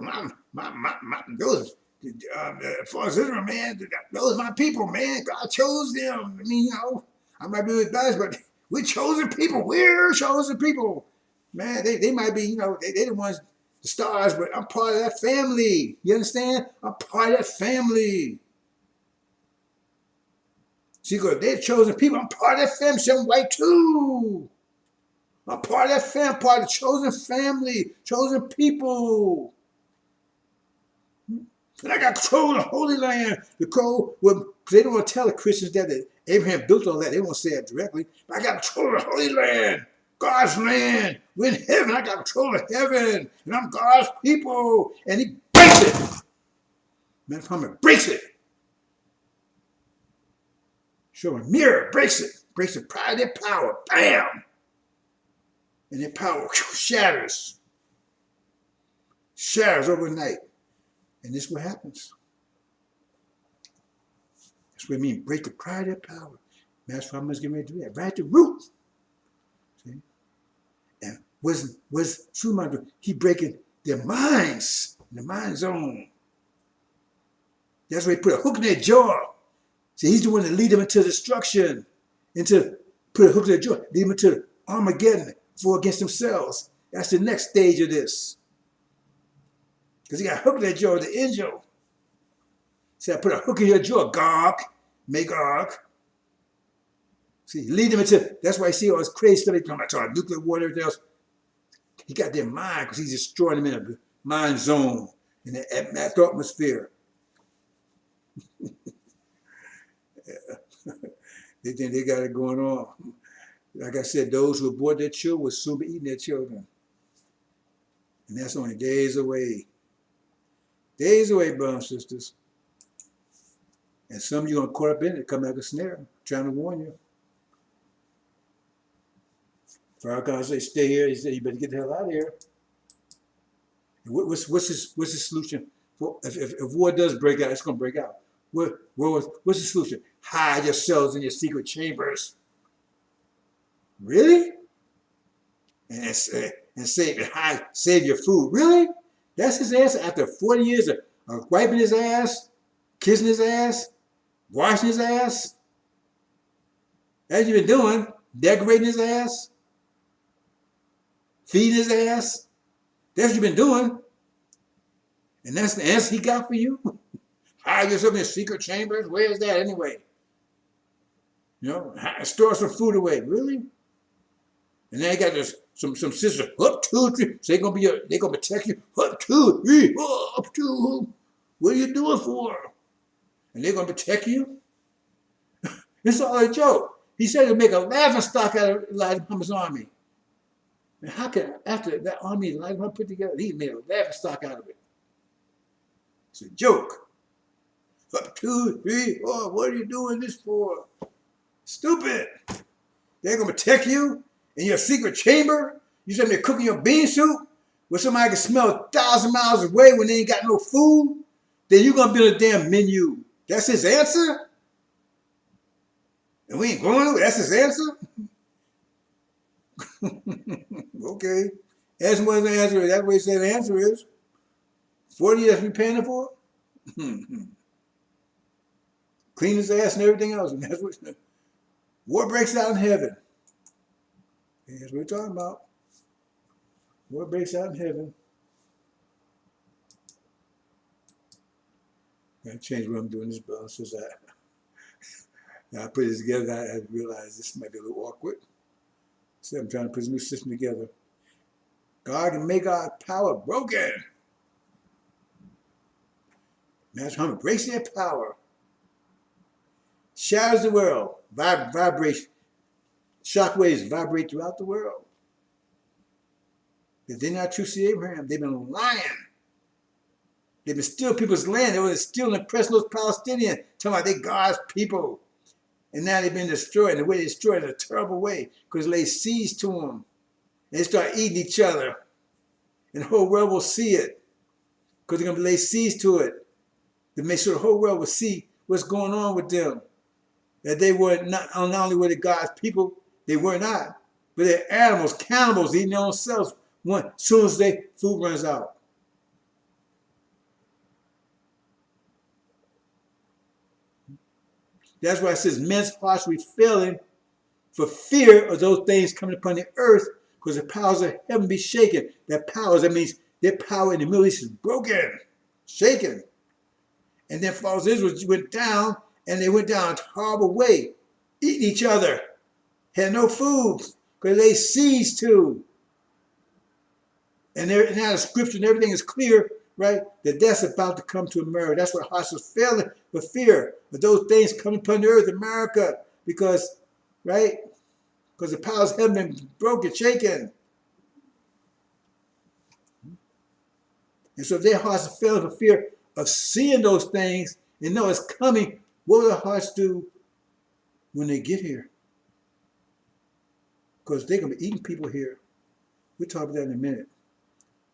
those as far as Israel, man, those are my people, man. God chose them. I mean, you know, I might be rebellious, but we're chosen people. We're chosen people. Man, they might be, you know, they the ones, the stars, but I'm part of that family. You understand? I'm part of that family. See, because they're chosen people, I'm part of that family. So I'm white too. I'm part of that family, part of the chosen family, chosen people. And I got control of the Holy Land. The code, well, they don't want to tell the Christians that Abraham built all that. They won't say it directly. But I got control of the Holy Land, God's land. We're in heaven. I got control of heaven. And I'm God's people. And he breaks it. Man, Muhammad breaks it. Show a mirror, breaks it. Breaks the pride of their power. Bam! And their power shatters. Shatters overnight. And this is what happens. That's what I mean. Break the pride of power. That's why I must get ready to do that. Right at the root. See? And was true mind, he breaking their minds, the mind zone. That's why he put a hook in their jaw. See, he's the one that lead them into destruction. Put a hook in their jaw, lead them into Armageddon, for against themselves. That's the next stage of this. Because he got a hook in their jaw, the angel. See, I put a hook in your jaw, Gog, Magog. See, lead them into, that's why you see all this crazy stuff. They talking about nuclear war and everything else. He got their mind because he's destroying them in a mind zone, in that atmosphere. They think they got it going on. Like I said, those who abort their children will soon be eating their children. And that's only days away. Days away, brothers and sisters. And some of you are caught up in it, come like a snare, trying to warn you. Farrakhan say, stay here. He said, you better get the hell out of here. And what's the solution? If war does break out, it's going to break out. What's the solution? Hide yourselves in your secret chambers. Really? And save your food. Really? That's his answer after 40 years of wiping his ass, kissing his ass, washing his ass. That's what you've been doing. Decorating his ass. Feeding his ass. That's what you've been doing. And that's the answer he got for you? Hide yourself in your secret chambers? Where is that anyway? You know, store some food away. Really? And then you got this, some sisters, up 2, 3. So they're gonna protect you. Up 2, 3, up 2. What are you doing for? And they're gonna protect you? It's all a joke. He said he'll make a laughing stock out of Elijah Muhammad's army. And how can, after that army Elijah Muhammad put together, he made a laughing stock out of it? It's a joke. Up 2, 3, 4. What are you doing this for? Stupid. They're gonna protect you in your secret chamber. You sitting there cooking your bean soup where somebody can smell 1,000 miles away when they ain't got no food. Then you're gonna build a damn menu. That's his answer? And we ain't going to? That's his answer? Okay. That's what the answer is. That's what he said the answer is. 40 years we paying it for? Clean his ass and everything else. And that's what war breaks out in heaven. That's what we're talking about. War breaks out in heaven. I changed what I'm doing this, but since I put this together, I realized this might be a little awkward. So I'm trying to put this new system together. God can make our power broken. Imagine how embracing that power. Shatters the world. Vibration. Shockwaves vibrate throughout the world. If they're not true to Abraham, they've been lying. They've been stealing people's land. They were stealing and oppressing those Palestinians, talking about they God's people. And now they've been destroyed. And the way they destroyed in a terrible way, because they lay siege to them. And they start eating each other. And the whole world will see it, because they're going to lay siege to it, to make sure the whole world will see what's going on with them. That they were not only were they God's people, they were not, but they're animals, cannibals, eating their own selves as soon as their food runs out. That's why it says men's hearts will be failing for fear of those things coming upon the earth, because the powers of heaven be shaken. That powers, that means their power in the Middle East is broken, shaken. And then false Israel went down, and they went down a horrible way, eating each other, had no food, because they siege to. And now the scripture and everything is clear, right? That that's about to come to America. That's what hearts is failing for fear of those things coming upon the earth, America, because, right? Because the powers have been broken, shaken. And so if their hearts are failing for fear of seeing those things and know it's coming, what will their hearts do when they get here? Because they're going to be eating people here. We'll talk about that in a minute.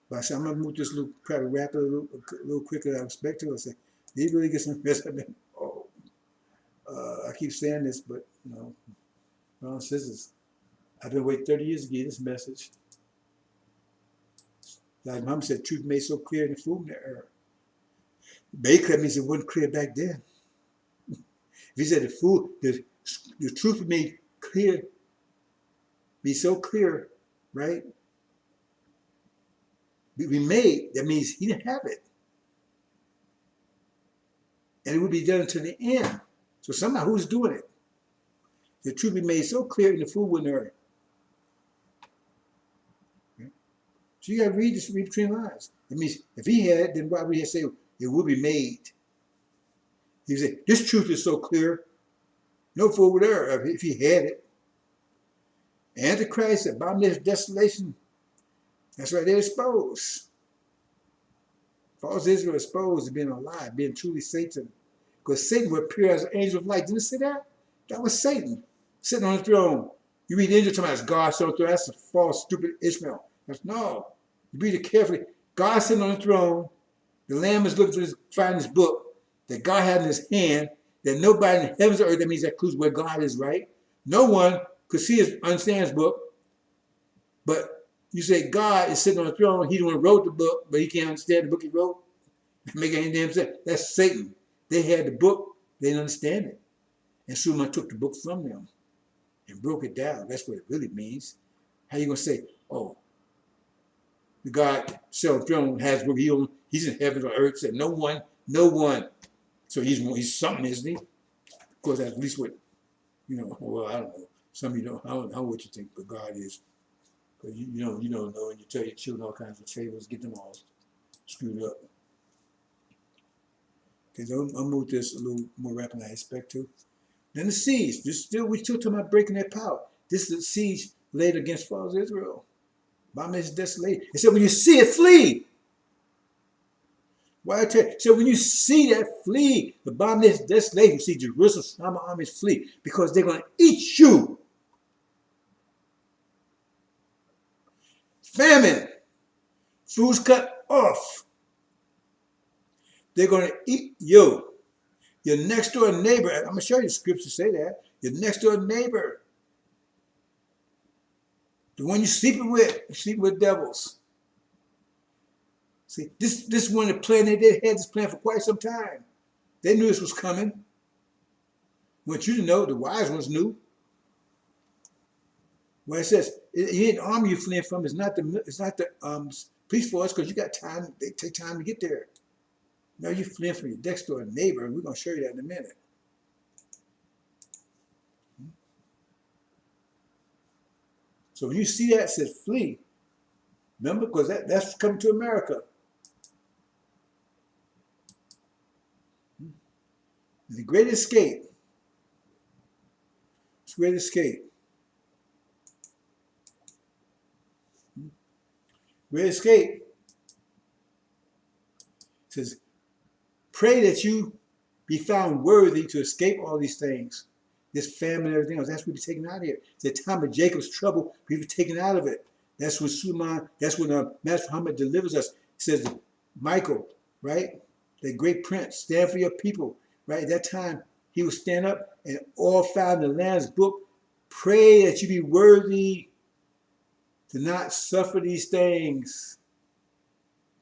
But I said, I'm going to move this little, try to wrap it a little quicker than I expect to. I said, did you really get some rest? I keep saying this, but, you know, brothers and sisters, I've been waiting 30 years to get this message. Like Mom said, truth made so clear in the food in the air. Made clear means it wasn't clear back then. If he said the food, the truth made clear, be so clear, right? Be made, that means he didn't have it. And it would be done until the end. So somehow who's doing it? The truth be made so clear in the food in the earth. So you got to read between lines. It means if he had it, then why would he say it will be made? He said, this truth is so clear, no fool would err if he had it. Antichrist, abomination, desolation, that's right, they're exposed. False Israel exposed to being a lie, being truly Satan. Because Satan would appear as an angel of light. Didn't it say that? That was Satan sitting on the throne. You read the angel talking about God sitting on the throne. That's a false, stupid Ishmael. No. You read it carefully. God sitting on the throne. The Lamb is looking to find his book that God had in his hand, that nobody in the heavens or earth, that means that clues where God is, right? No one could understand his book. But you say God is sitting on the throne. He the one who wrote the book, but he can't understand the book he wrote. Make any damn sense. That's Satan. They had the book. They didn't understand it. And Suleiman took the book from them and broke it down. That's what it really means. How you going to say, oh, the God sitting on the throne has book. He's in heaven or earth. Said no one. So he's something, isn't he? Of course, that's at least what, well, I don't know. Some of you don't. I don't know what you think, but God is. Because you don't know, and you tell your children all kinds of favors, get them all screwed up. Okay, so I'll move this a little more rapid than I expect to. Then the siege. We're still talking about breaking their power. This is the siege laid against false Israel. Abomination, desolation. It said, when you see it, flee. Why I tell you? So when you see that, flee. The abomination, desolation. You see Jerusalem armies flee because they're going to eat you. Famine. Food's cut off. They're going to eat you. Your next door neighbor. I'm going to show you the scriptures say that. Your next door neighbor. The one you're sleeping with devils. See, this one the plan they had this plan for quite some time. They knew this was coming. Want you to know, the wise ones knew. When it says you ain't the army you're fleeing from, it's not the police force, because you got time. They take time to get there. No, you're fleeing from your next door neighbor, and we're gonna show you that in a minute. So when you see that, it says flee. Remember, because that's coming to America. The Great Escape. It's Great Escape. Great Escape says, pray that you be found worthy to escape all these things, this famine and everything else. That's what we're taken out of here. It's the time of Jacob's trouble, we were taken out of it. That's when Suleiman, that's when Master Muhammad delivers us. He says, Michael, right? The great prince, stand for your people. Right? At that time, he would stand up and all found in the Lamb's book, pray that you be worthy to not suffer these things.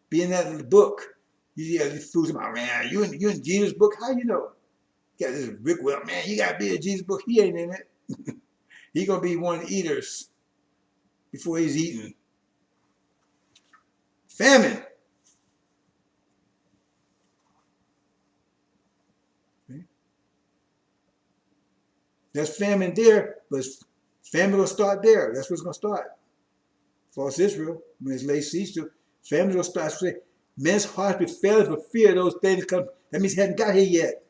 Be in that book. You got these fools about, man, you in Jesus' book? How you know? You got this Rick Well, man, you got to be in Jesus' book. He ain't in it. He's going to be one of the eaters before he's eaten. Famine. Okay. There's famine there, but famine will start there. That's what's going to start. False Israel, when it's laid siege to, famine will start. Men's hearts be failing for fear of those things come. That means he hasn't got here yet.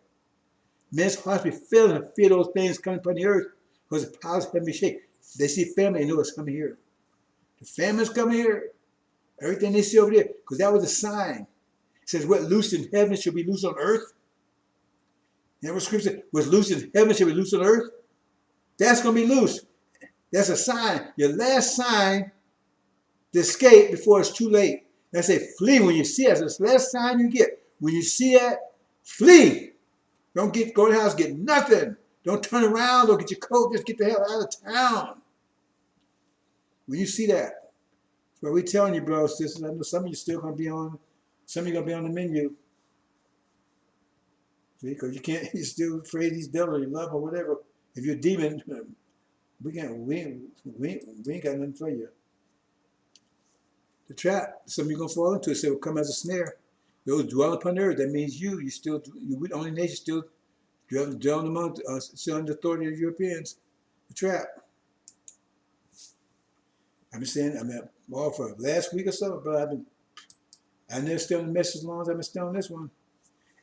Men's hearts be failing for fear of those things coming upon the earth, because the powers have been shaken. They see famine, they know it's coming here. The famine's coming here. Everything they see over there, because that was a sign. It says, what loose in heaven shall be loose on earth. You know what scripture says? What's loose in heaven shall be loose on earth. That's going to be loose. That's a sign. Your last sign to escape before it's too late. I say, flee when you see it. That's the last sign you get. When you see that, flee. Don't go to the house, get nothing. Don't turn around, don't get your coat, just get the hell out of town. When you see that, that's what we're telling you, brothers, sisters. I know some of you still going to be on, some of you going to be on the menu. See, because you can't, you're still afraid he's devil, you love or whatever. If you're a demon, we ain't got nothing for you. The trap, some of you going to fall into it, so it will come as a snare. Those dwell upon the earth, that means you still, you're the only nation still dwelling among, still under the authority of the Europeans. The trap. I've been saying, all for last week or so, but I've never stayed on the message as long as I've been staying on this one.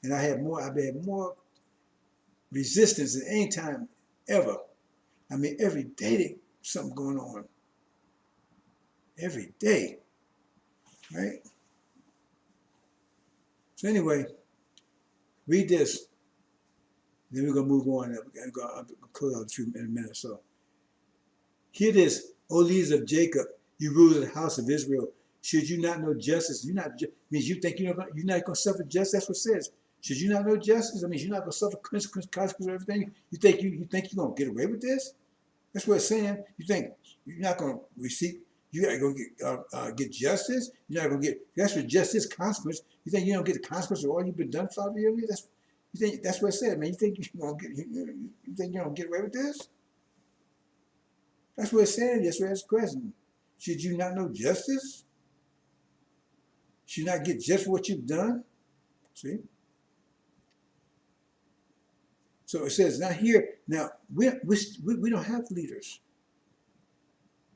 And I've had more resistance than any time ever. I mean, every day there's something going on. Every day. Right? So anyway, read this. Then we're going to move on. I'll close out in a minute or so. Hear this, O leaders of Jacob, you rulers of the house of Israel. Should you not know justice? Means you think you're not going to suffer justice? That's what it says. Should you not know justice? I mean, you're not going to suffer consequences of everything. You think you're going to get away with this? That's what it's saying. You think you're not going to receive. You got to go get justice. You're not going to get. That's what justice consequence. You think you don't get the consequence of all you've been done for you? You think that's what it said, man. You think you're going to get? You think you're going to get away with this? That's what it's saying. That's what it's question. Should you not know justice? Should you not get just for what you've done? See. So it says now here. Now we don't have leaders.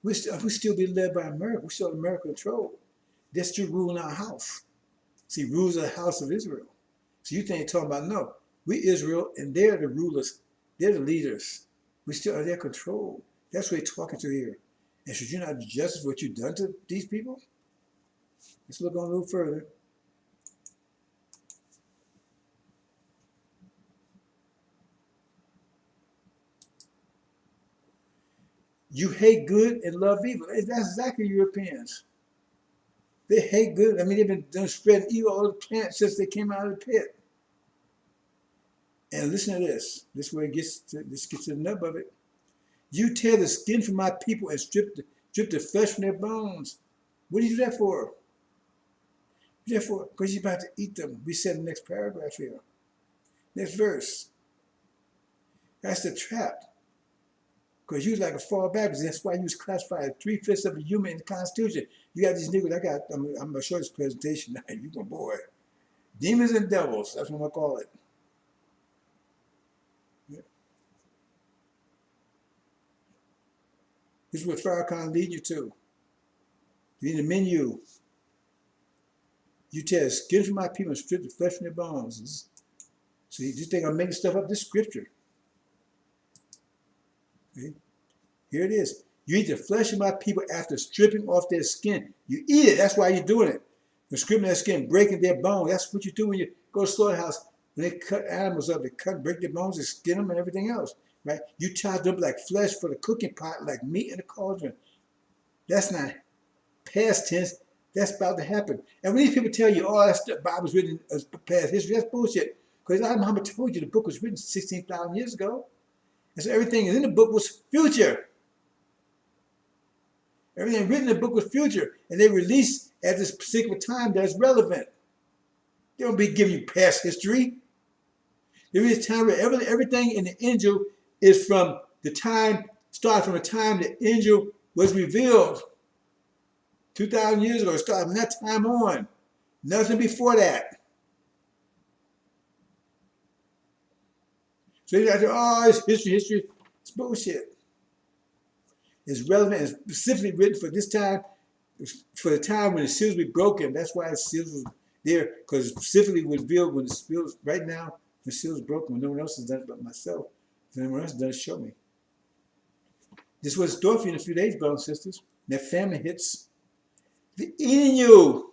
We still be led by America. We still American control. They're still ruling our house. See, rules of the house of Israel. So you think they're talking about, no, we Israel, and they're the rulers. They're the leaders. We still are their control. That's what they're talking to here. And should you not do justice for what you've done to these people? Let's look on a little further. You hate good and love evil. That's exactly Europeans. They hate good. I mean, they've been spreading evil all the planet since they came out of the pit. And listen to this. This is where it gets to the nub of it. You tear the skin from my people and strip the flesh from their bones. What do you do that for? Therefore, because you're about to eat them. We said in the next paragraph here. Next verse. That's the trap. Because you was like a fallback. That's why you was classified as 3/5 of a human in the Constitution. You got these niggas. I'm going to show this presentation now. You my boy. Demons and devils. That's what I'm going to call it. Yeah. This is what Farrakhan lead you to. In the menu. You tear the skin from my people and strip the flesh from their bones. So you just think I'm making stuff up? This scripture. Okay? Here it is. You eat the flesh of my people after stripping off their skin. You eat it. That's why you're doing it. You're stripping their skin, breaking their bones. That's what you do when you go to the slaughterhouse. When they cut animals up, they break their bones, they skin them and everything else. Right? You chop them like flesh for the cooking pot, like meat in the cauldron. That's not past tense. That's about to happen. And when these people tell you, oh, that's the Bible's written as past history, that's bullshit. Because Muhammad told you the book was written 16,000 years ago. And so everything in the book was future. Everything written in the book was future. And they released at this particular time that's relevant. They don't be giving you past history. There is time where everything in the angel is from the time, started from the time the angel was revealed. 2,000 years ago, it started from that time on. Nothing before that. So you got to, oh, it's history. It's bullshit. It's relevant and specifically written for this time, for the time when the seals were broken. That's why the seals was there, because it specifically was revealed when the seals, right now, the seals broken, when no one else has done it but myself. If anyone else has done it, show me. This was store for you in a few days, brothers and sisters. And that famine hits. They're eating you.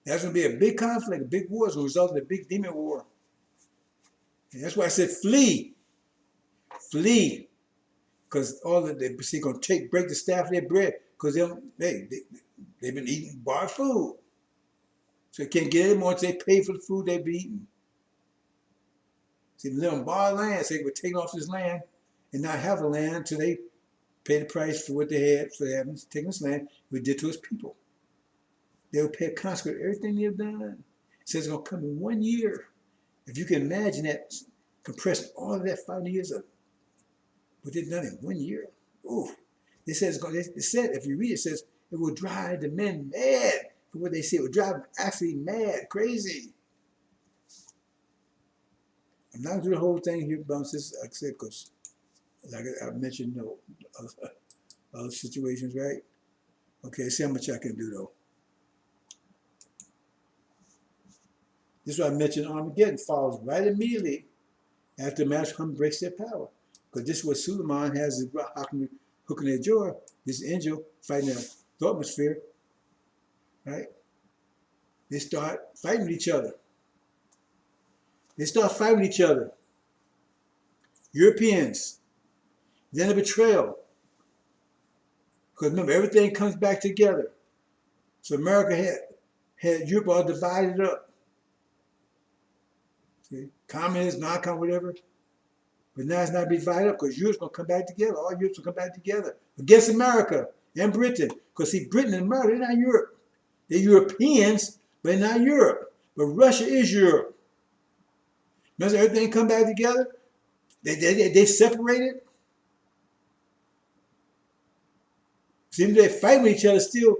That's going to be a big conflict, a big war. It's going to result in a big demon war. And that's why I said flee. Flee. Because all that they're going to break the staff of their bread. Because they've been eating bar food. So they can't get any more until they pay for the food they've been eating. See, they live on borrowed land. So they were taking off this land and not have a land until they pay the price for what they had. So they haven't taken this land. We did to his people. They will pay a consequence for everything they've done. It says it's going to come in 1 year. If you can imagine that, compressing all of that 5 years of what they've done in 1 year. Ooh. It says, if you read it, it says it will drive the men mad. For what they say, it will drive them actually mad, crazy. I'm not going to do the whole thing here, brothers and sisters, except because, like I mentioned, other situations, right? Okay, see how much I can do, though. This is what I mentioned. Armageddon follows right immediately after Mashiach breaks their power. Because this is what Suleiman has his hook in their jaw, this angel fighting the atmosphere, right? They start fighting with each other. Europeans. Then a betrayal. Because remember, everything comes back together. So America had Europe all divided up. See? Communist, non-communist, whatever. But now it's not be divided up because Europe's going to come back together. All Europe's going to come back together against America and Britain. Because see, Britain and America, they're not Europe. They're Europeans, but they're not Europe. But Russia is Europe. Remember, everything come back together? They separated. See, they fight with each other still.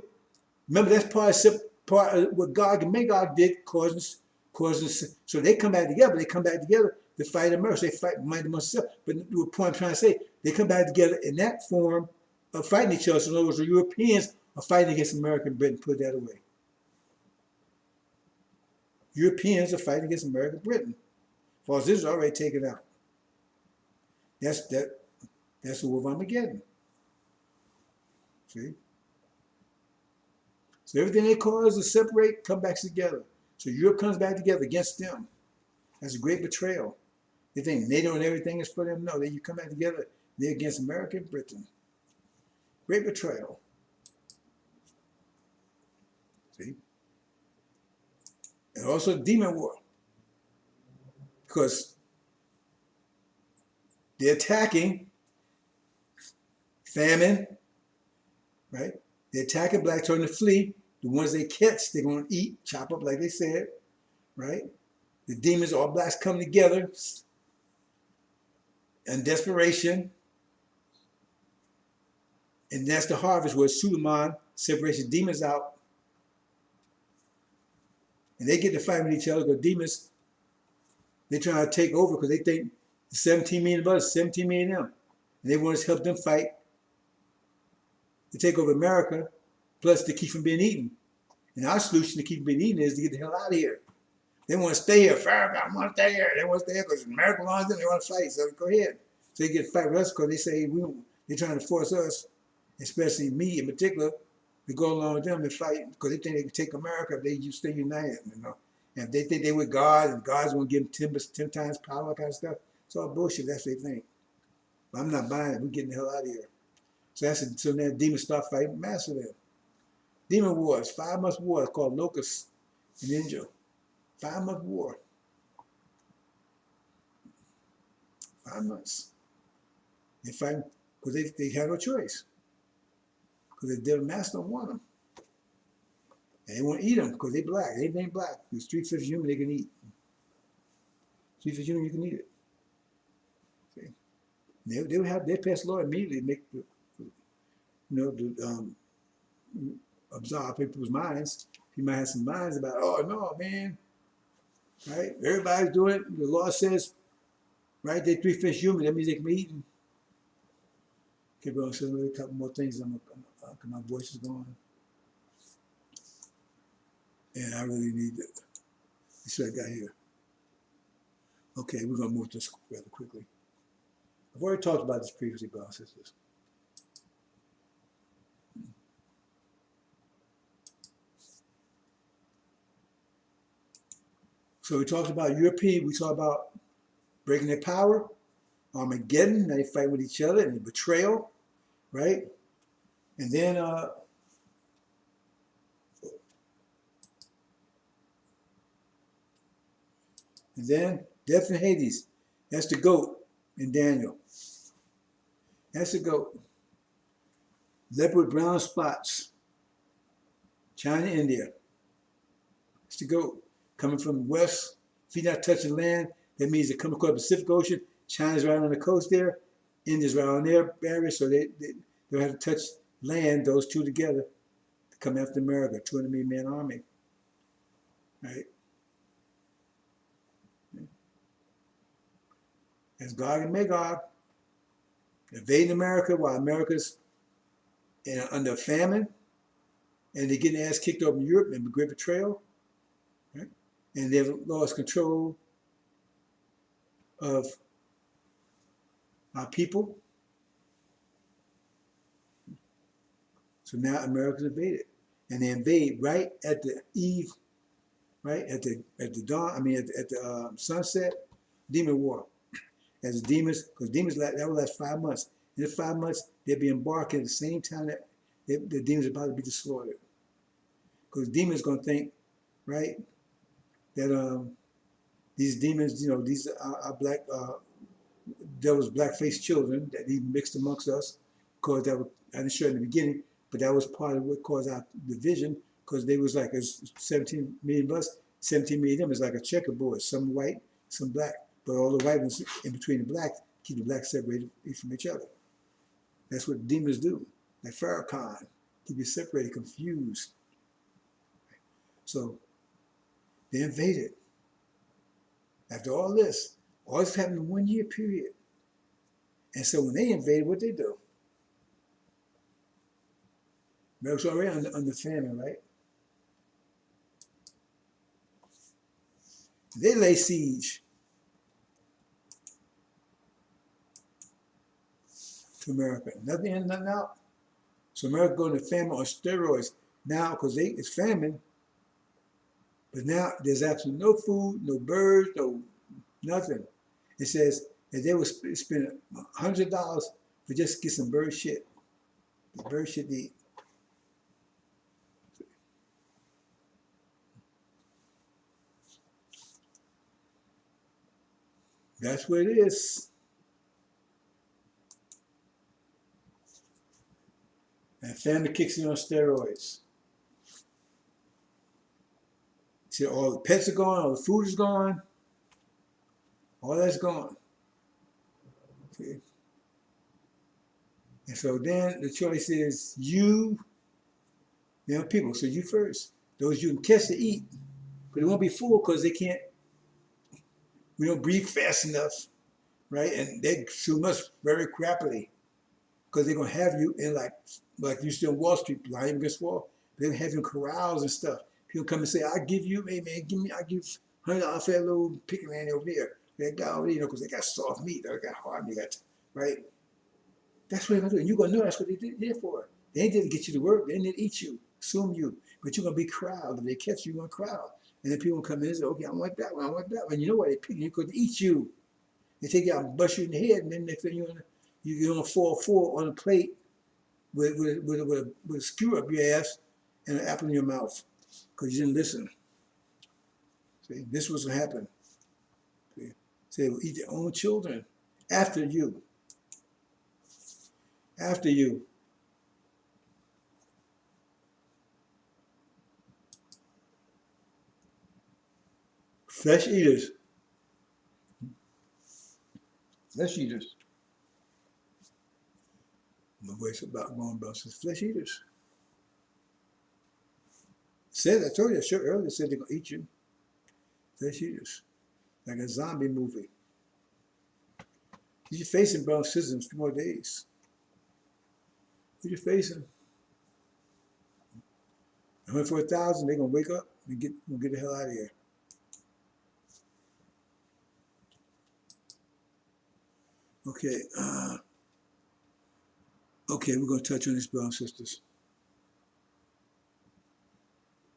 Remember, that's part of what God and Magog did, causing. So they come back together. They come back together to fight America. So they fight among themselves. But the point I'm trying to say, they come back together in that form of fighting each other. So in other words, the Europeans are fighting against America and Britain. Put that away. Europeans are fighting against America and Britain. False this is already taken out. That's the war of Armageddon. See? So everything they cause to separate, come back together. So Europe comes back together against them. That's a great betrayal. They think NATO and everything is for them. No, you come back together. They're against America and Britain. Great betrayal. See? And also demon war. Because they're attacking famine, right? They're attacking blacks, trying to flee. The ones they catch, they're going to eat, chop up like they said, right? The demons, all blacks come together in desperation. And that's the harvest where Suleiman separates the demons out. And they get to fight with each other because demons, they're trying to take over because they think the 17 million of us, 17 million of them. And they want to help them fight to take over America, plus to keep from being eaten. And our solution to keep from being eaten is to get the hell out of here. They want to stay here. Farrakhan want to stay here. They want to stay here because America wants them. They want to fight. So go ahead. So they get to fight with us because they say they're trying to force us, especially me in particular, to go along with them and fight because they think they can take America if they stay united, you know. And if they think they with God and God's going to give them 10 times power, kind of stuff, it's all bullshit. That's what they think. But I'm not buying it. We're getting the hell out of here. So now demons start fighting massively. Demon wars, 5 months war. It's called Locust and Ninja. 5-month war. 5 months. They fight because they have no choice. Because their master don't want them. And they won't eat them because they black. They ain't black. There's 3/5 human they can eat. 3/5 human you can eat it. See? They pass law immediately, make absorb people's minds. You might have some minds about, oh no, man. Right? Everybody's doing it. The law says, right, they're 3/5 human. That means they can be eaten. Okay, bro, so a couple more things. My voice is gone. And I really need to see what I got here. Okay, we're going to move this rather quickly. I've already talked about this previously, brothers and sisters. So we talked about European, we talked about breaking their power, Armageddon, they fight with each other, and betrayal, right? And then death in Hades. That's the goat in Daniel. That's the goat. Leopard brown spots. China, India. It's the goat. Coming from the west. If you're not touching land, that means they're coming across the Pacific Ocean. China's right on the coast there. India's right on their barrier, so they don't have to touch land, those two together, to come after America, 200 million man army. Right? That's Gog and Magog invading America while America's under famine, and they're getting ass kicked over in Europe and great betrayal, right? And they've lost control of our people. So now America's invaded, and they invade right at the eve, right at the dawn. I mean at the sunset, demon war. As the demons, because demons that will last 5 months. In the 5 months, they'll be embarking at the same time that the demons are about to be destroyed. Because demons gonna think, right, that these demons, you know, these are black devil's black-faced children that he mixed amongst us. Because that was, I didn't show it in the beginning, but that was part of what caused our division. Because they was like, it's 17 million of us, 17 million of them is like a checkerboard. Some white, some black. But all the white ones in between the blacks keep the blacks separated from each other. That's what demons do. Like Farrakhan, keep you separated, confused. So they invaded. After all this happened in 1 year period. And so when they invaded, what they do? America's already under famine, right? They lay siege to America. Nothing in, nothing out. So America going to famine on steroids now because it's famine. But now there's absolutely no food, no birds, no nothing. It says that they would spend $100 for just get some bird shit. The bird shit to eat. That's what it is. And family kicks in on steroids. See, all the pets are gone, all the food is gone, all that's gone. See? And so then the choice is you know, people. So you first. Those you can catch to eat, but they won't be full because they can't. We don't breathe fast enough, right? And they consume us very crappily because they're gonna have you in like you still Wall Street, lying against wall. They're gonna have you in corrals and stuff. People come and say, "I give you, hey man, I give $100 for that little picket land over there. That guy over there, because they got soft meat, they got hard meat, right? That's what they're going to do. And you're going to know that's what they're there for. They ain't there to get you to work. They ain't there to eat you, consume you. But you're going to be crowd. If they catch you, you're going to crowd. And then people come in and say, okay, I want that one, I want that one. You know why they're picking you? Because they eat you. They take you out and bust you in the head, and then next thing you're going to fall on a plate with a skewer up your ass and an apple in your mouth because you didn't listen. See, this was what happened. See, they will eat their own children after you. After you. Flesh eaters. Flesh eaters. My voice about going about some flesh eaters. Said, I told you, I showed earlier, said they're going to eat you. Flesh eaters. Like a zombie movie. You're facing brown sisters in a few more days. Who you facing? 104,000, they're going to wake up and get the hell out of here. Okay, we're going to touch on these brown sisters.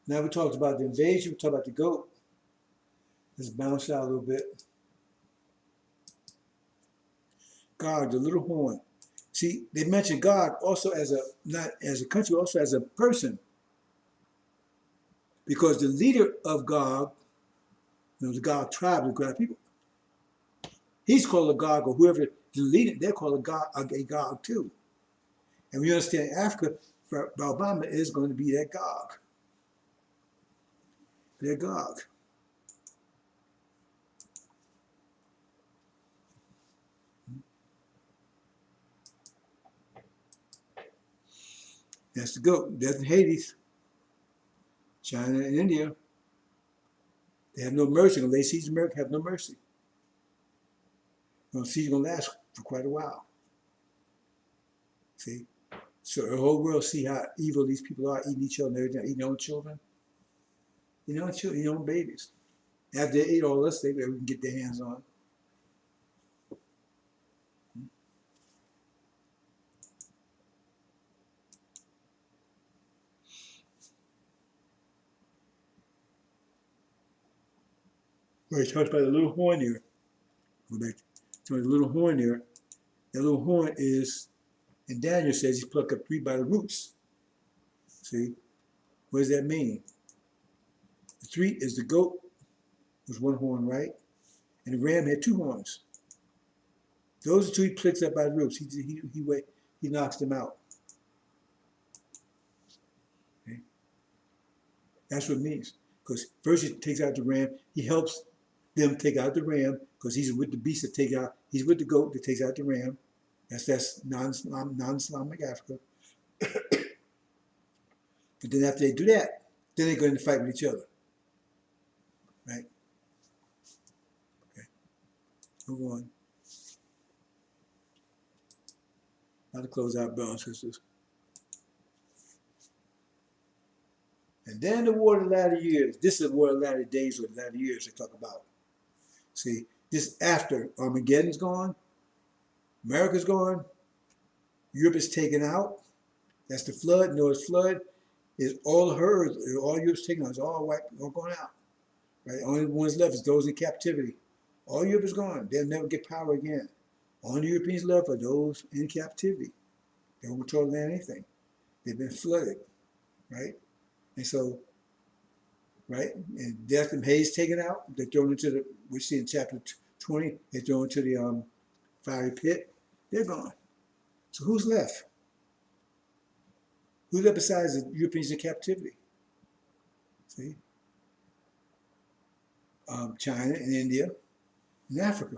Now we talked about the invasion, we talked about the goat. Let's bounce out a little bit. God, the little horn. See, they mentioned God also as not as a country, also as a person. Because the leader of Gog, the Gog tribe, the Gog people, he's called a Gog, or whoever the leader, they're called a Gog too. And we understand Africa, for Obama is going to be that Gog. Their Gog. That's the goat. Death in Hades. China and India. They have no mercy. The late seas of America have no mercy. The siege is going to last for quite a while. See? So the whole world see how evil these people are, eating each other and everything, eating their own children. Eating their own children, eating their own babies. After they ate all us, they can get their hands on. Where he talks about the little horn here. Go back to the little horn here. That little horn is, and Daniel says he's plucked up 3 by the roots. See? What does that mean? The 3 is the goat, was 1 horn, right? And the ram had 2 horns. Those are 2 he plucks up by the roots. He knocks them out. Okay? That's what it means. Because first he takes out the ram, he helps them take out the ram, because he's with the beast that take out, he's with the goat that takes out the ram. That's non-Islamic Africa. But then after they do that, then they go in to fight with each other. Right? Okay. Move on. Now to close out, brothers and sisters. And then the war of the latter years. This is the war of the latter days or the latter years they talk about. See, this after Armageddon's gone, America's gone, Europe is taken out. That's the flood. Noah's flood is all the herds, all Europe's taken out. It's all wiped, all gone out. Right? Only ones left is those in captivity. All Europe is gone. They'll never get power again. Only Europeans left are those in captivity. They don't control land anything. They've been flooded, right? And so, right? And death and Hades taken out. They're thrown into the, we see in chapter 20, they're thrown into the fiery pit. They're gone. So who's left? Who's left besides the Europeans in captivity? See? China and India and Africa.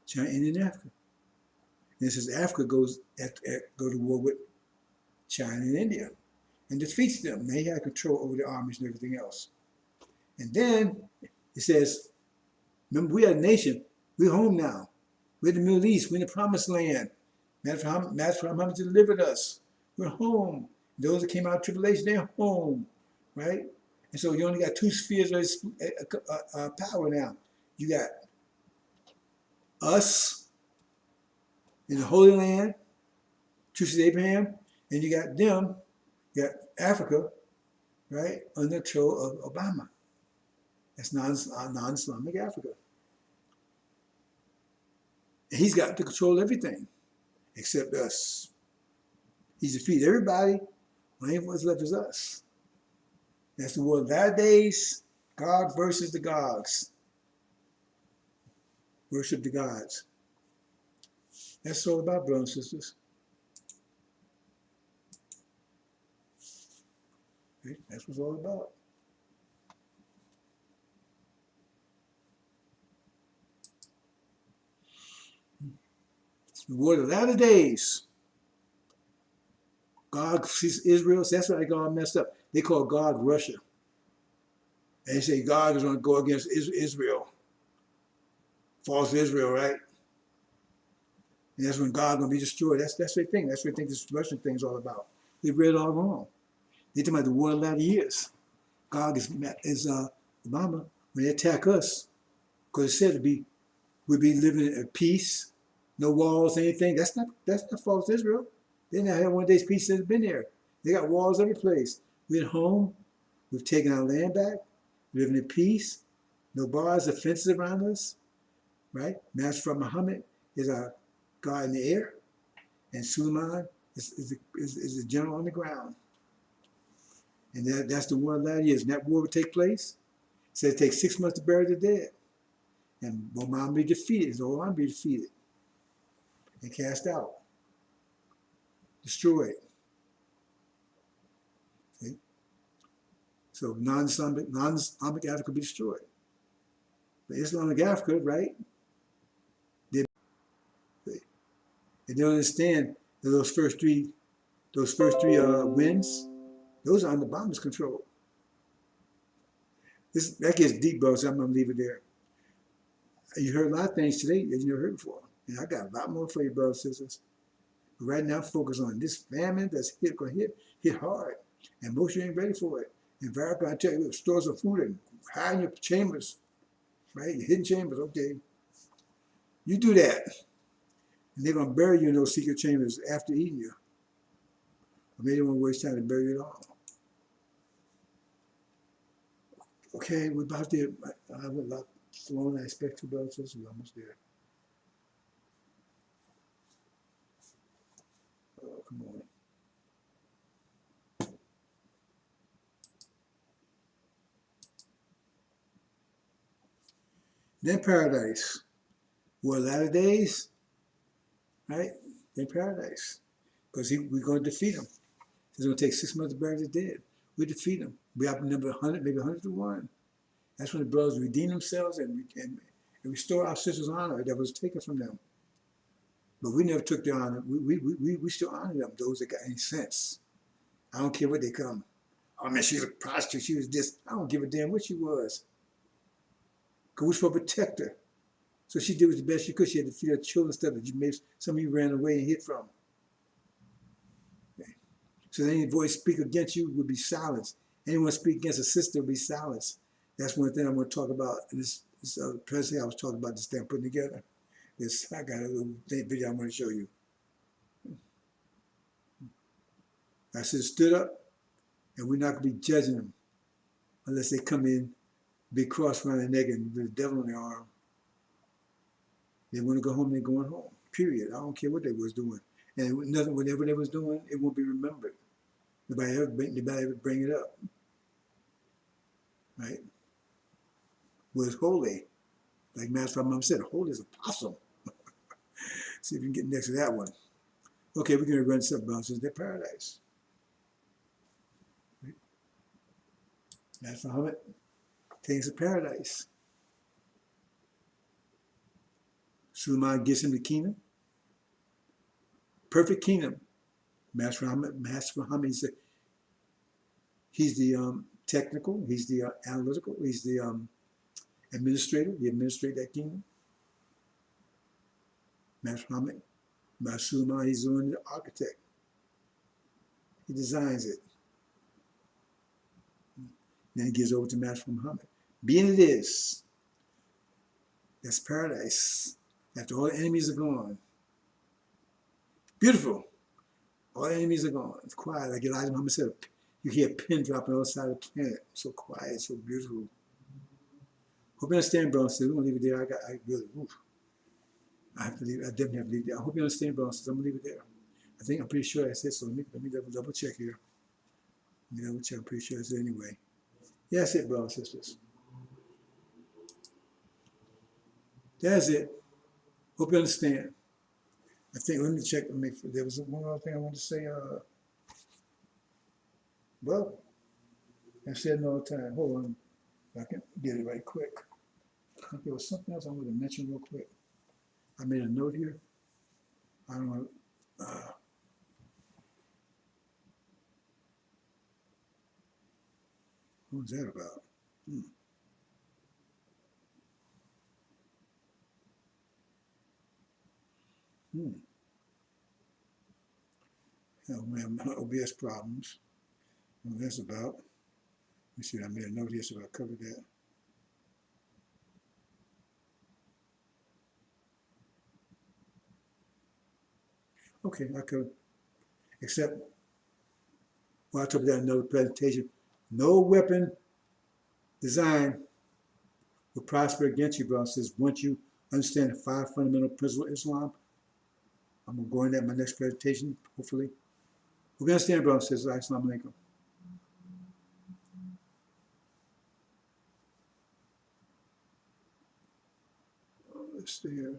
China, India, and Africa. And it says Africa go to war with China and India and defeats them. They had control over the armies and everything else. And then it says, remember, we are a nation. We're home now. We're in the Middle East. We're in the Promised Land. That's where Muhammad delivered us. We're home. Those that came out of tribulation, they're home, right? And so you only got two spheres of power now. You got us in the Holy Land, true seed Abraham, and you got them, you got Africa, right, under control of Obama. That's non-Islamic Africa. And he's got to control everything except us. He's defeated everybody. Only what's left is us. That's the war of that days. God versus the gods. Worship the gods. That's all about, brothers and sisters. Okay? That's what it's all about. It's the war of the latter days. God sees Israel. So that's why they got all messed up. They call God Russia. And they say God is going to go against Israel. False Israel, right? And that's when God's going to be destroyed. That's what they think. That's what they think this Russian thing is all about. They read it all wrong. They're talking about the war of the latter years. God is Obama when they attack us, because it said we'd be living in peace, no walls, anything. That's not false Israel. They now have one day's peace that's been there. They got walls every place. We're at home. We've taken our land back. Living in peace. No bars or fences around us. Right? Master Muhammad is our God in the air. And Suleiman is the general on the ground. And that's the war of the latter years. And that war would take place. It said it takes 6 months to bury the dead. And Muhammad be defeated. So Muhammad be defeated. And cast out. Destroyed. See? So non-Islamic Africa be destroyed. But Islamic Africa, right? They don't understand that those first three wins, those are under Obama's control. That gets deep, bro, so I'm going to leave it there. You heard a lot of things today that you never heard before. And I got a lot more for you, brothers and sisters. But right now, focus on this famine that's going to hit hard. And most of you ain't ready for it. In America, I tell you, store some food and hide in your chambers, right? Your hidden chambers, okay. You do that. And they're going to bury you in those secret chambers after eating you. Or maybe they won't waste time to bury you at all. Okay, we're about there. I would love slower than I expect to, brothers and sisters. We're almost there. Oh, come on. Then paradise. Well, latter days, right? Then paradise. Because we're going to defeat them. It's going to take 6 months to bury the dead. We defeat them. We have number 100, maybe 100 to 1. That's when the brothers redeem themselves and restore our sister's honor that was taken from them. But we never took their honor. We still honor them, those that got any sense. I don't care what they come. Oh man, she was a prostitute, she was this. I don't give a damn what she was. Because we're supposed to protect her. So she did the best she could. She had to feed her children stuff that some of you ran away and hid from. Okay. So any voice speak against you would be silenced. Anyone speak against a sister will be silenced. That's one thing I'm going to talk about in this presentation. I was talking about this thing I'm putting together. I got a little video I want to show you. I said stood up, and we're not going to be judging them unless they come in, big cross around their neck and with the devil on their arm. They want to go home, they're going home. Period. I don't care what they was doing. And nothing, whatever they was doing, it won't be remembered. Nobody ever bring it up. Right? Was holy. Like Master Mom said, holy as a possum. See if we can get next to that one. Okay, we're going to run some bounces. They're paradise. Right? Master Muhammad takes to paradise. Suleiman gives him the kingdom. Perfect kingdom. Master Muhammad he's the technical, he's the analytical, he's the administrator. He administrates that kingdom. Master Muhammad, Suleiman, he's the architect. He designs it. Then he gives over to Master Muhammad. Being it is, that's paradise. After all the enemies are gone. Beautiful. All the enemies are gone. It's quiet. Like Elijah Muhammad said, you hear a pin dropping on the side of the planet. So quiet, so beautiful. Hope you understand, bro. We're gonna leave it there. I really, oof. I have to leave. I definitely have to leave it there. I hope you understand, bro. I'm gonna leave it there. I'm pretty sure that's it. So let me double check here. Let me double check. I'm pretty sure that's it anyway. Yeah, that's it, brothers and sisters. That's it. Hope you understand. Let me check. There was one other thing I wanted to say. Well, I said no time. Hold on. I can get it right quick. I think there was something else I wanted to mention real quick. I made a note here. I don't know. What was that about? Man, OBS problems. What that's about. Let me see. I made a note here so I covered that. Okay, I could. Except, well, I took that another presentation. No weapon design will prosper against you, bro. It says once you understand the 5 fundamental principles of Islam, I'm going to go into that in my next presentation, hopefully. We understand, bro. It says, Assalamu alaikum. Let's see here.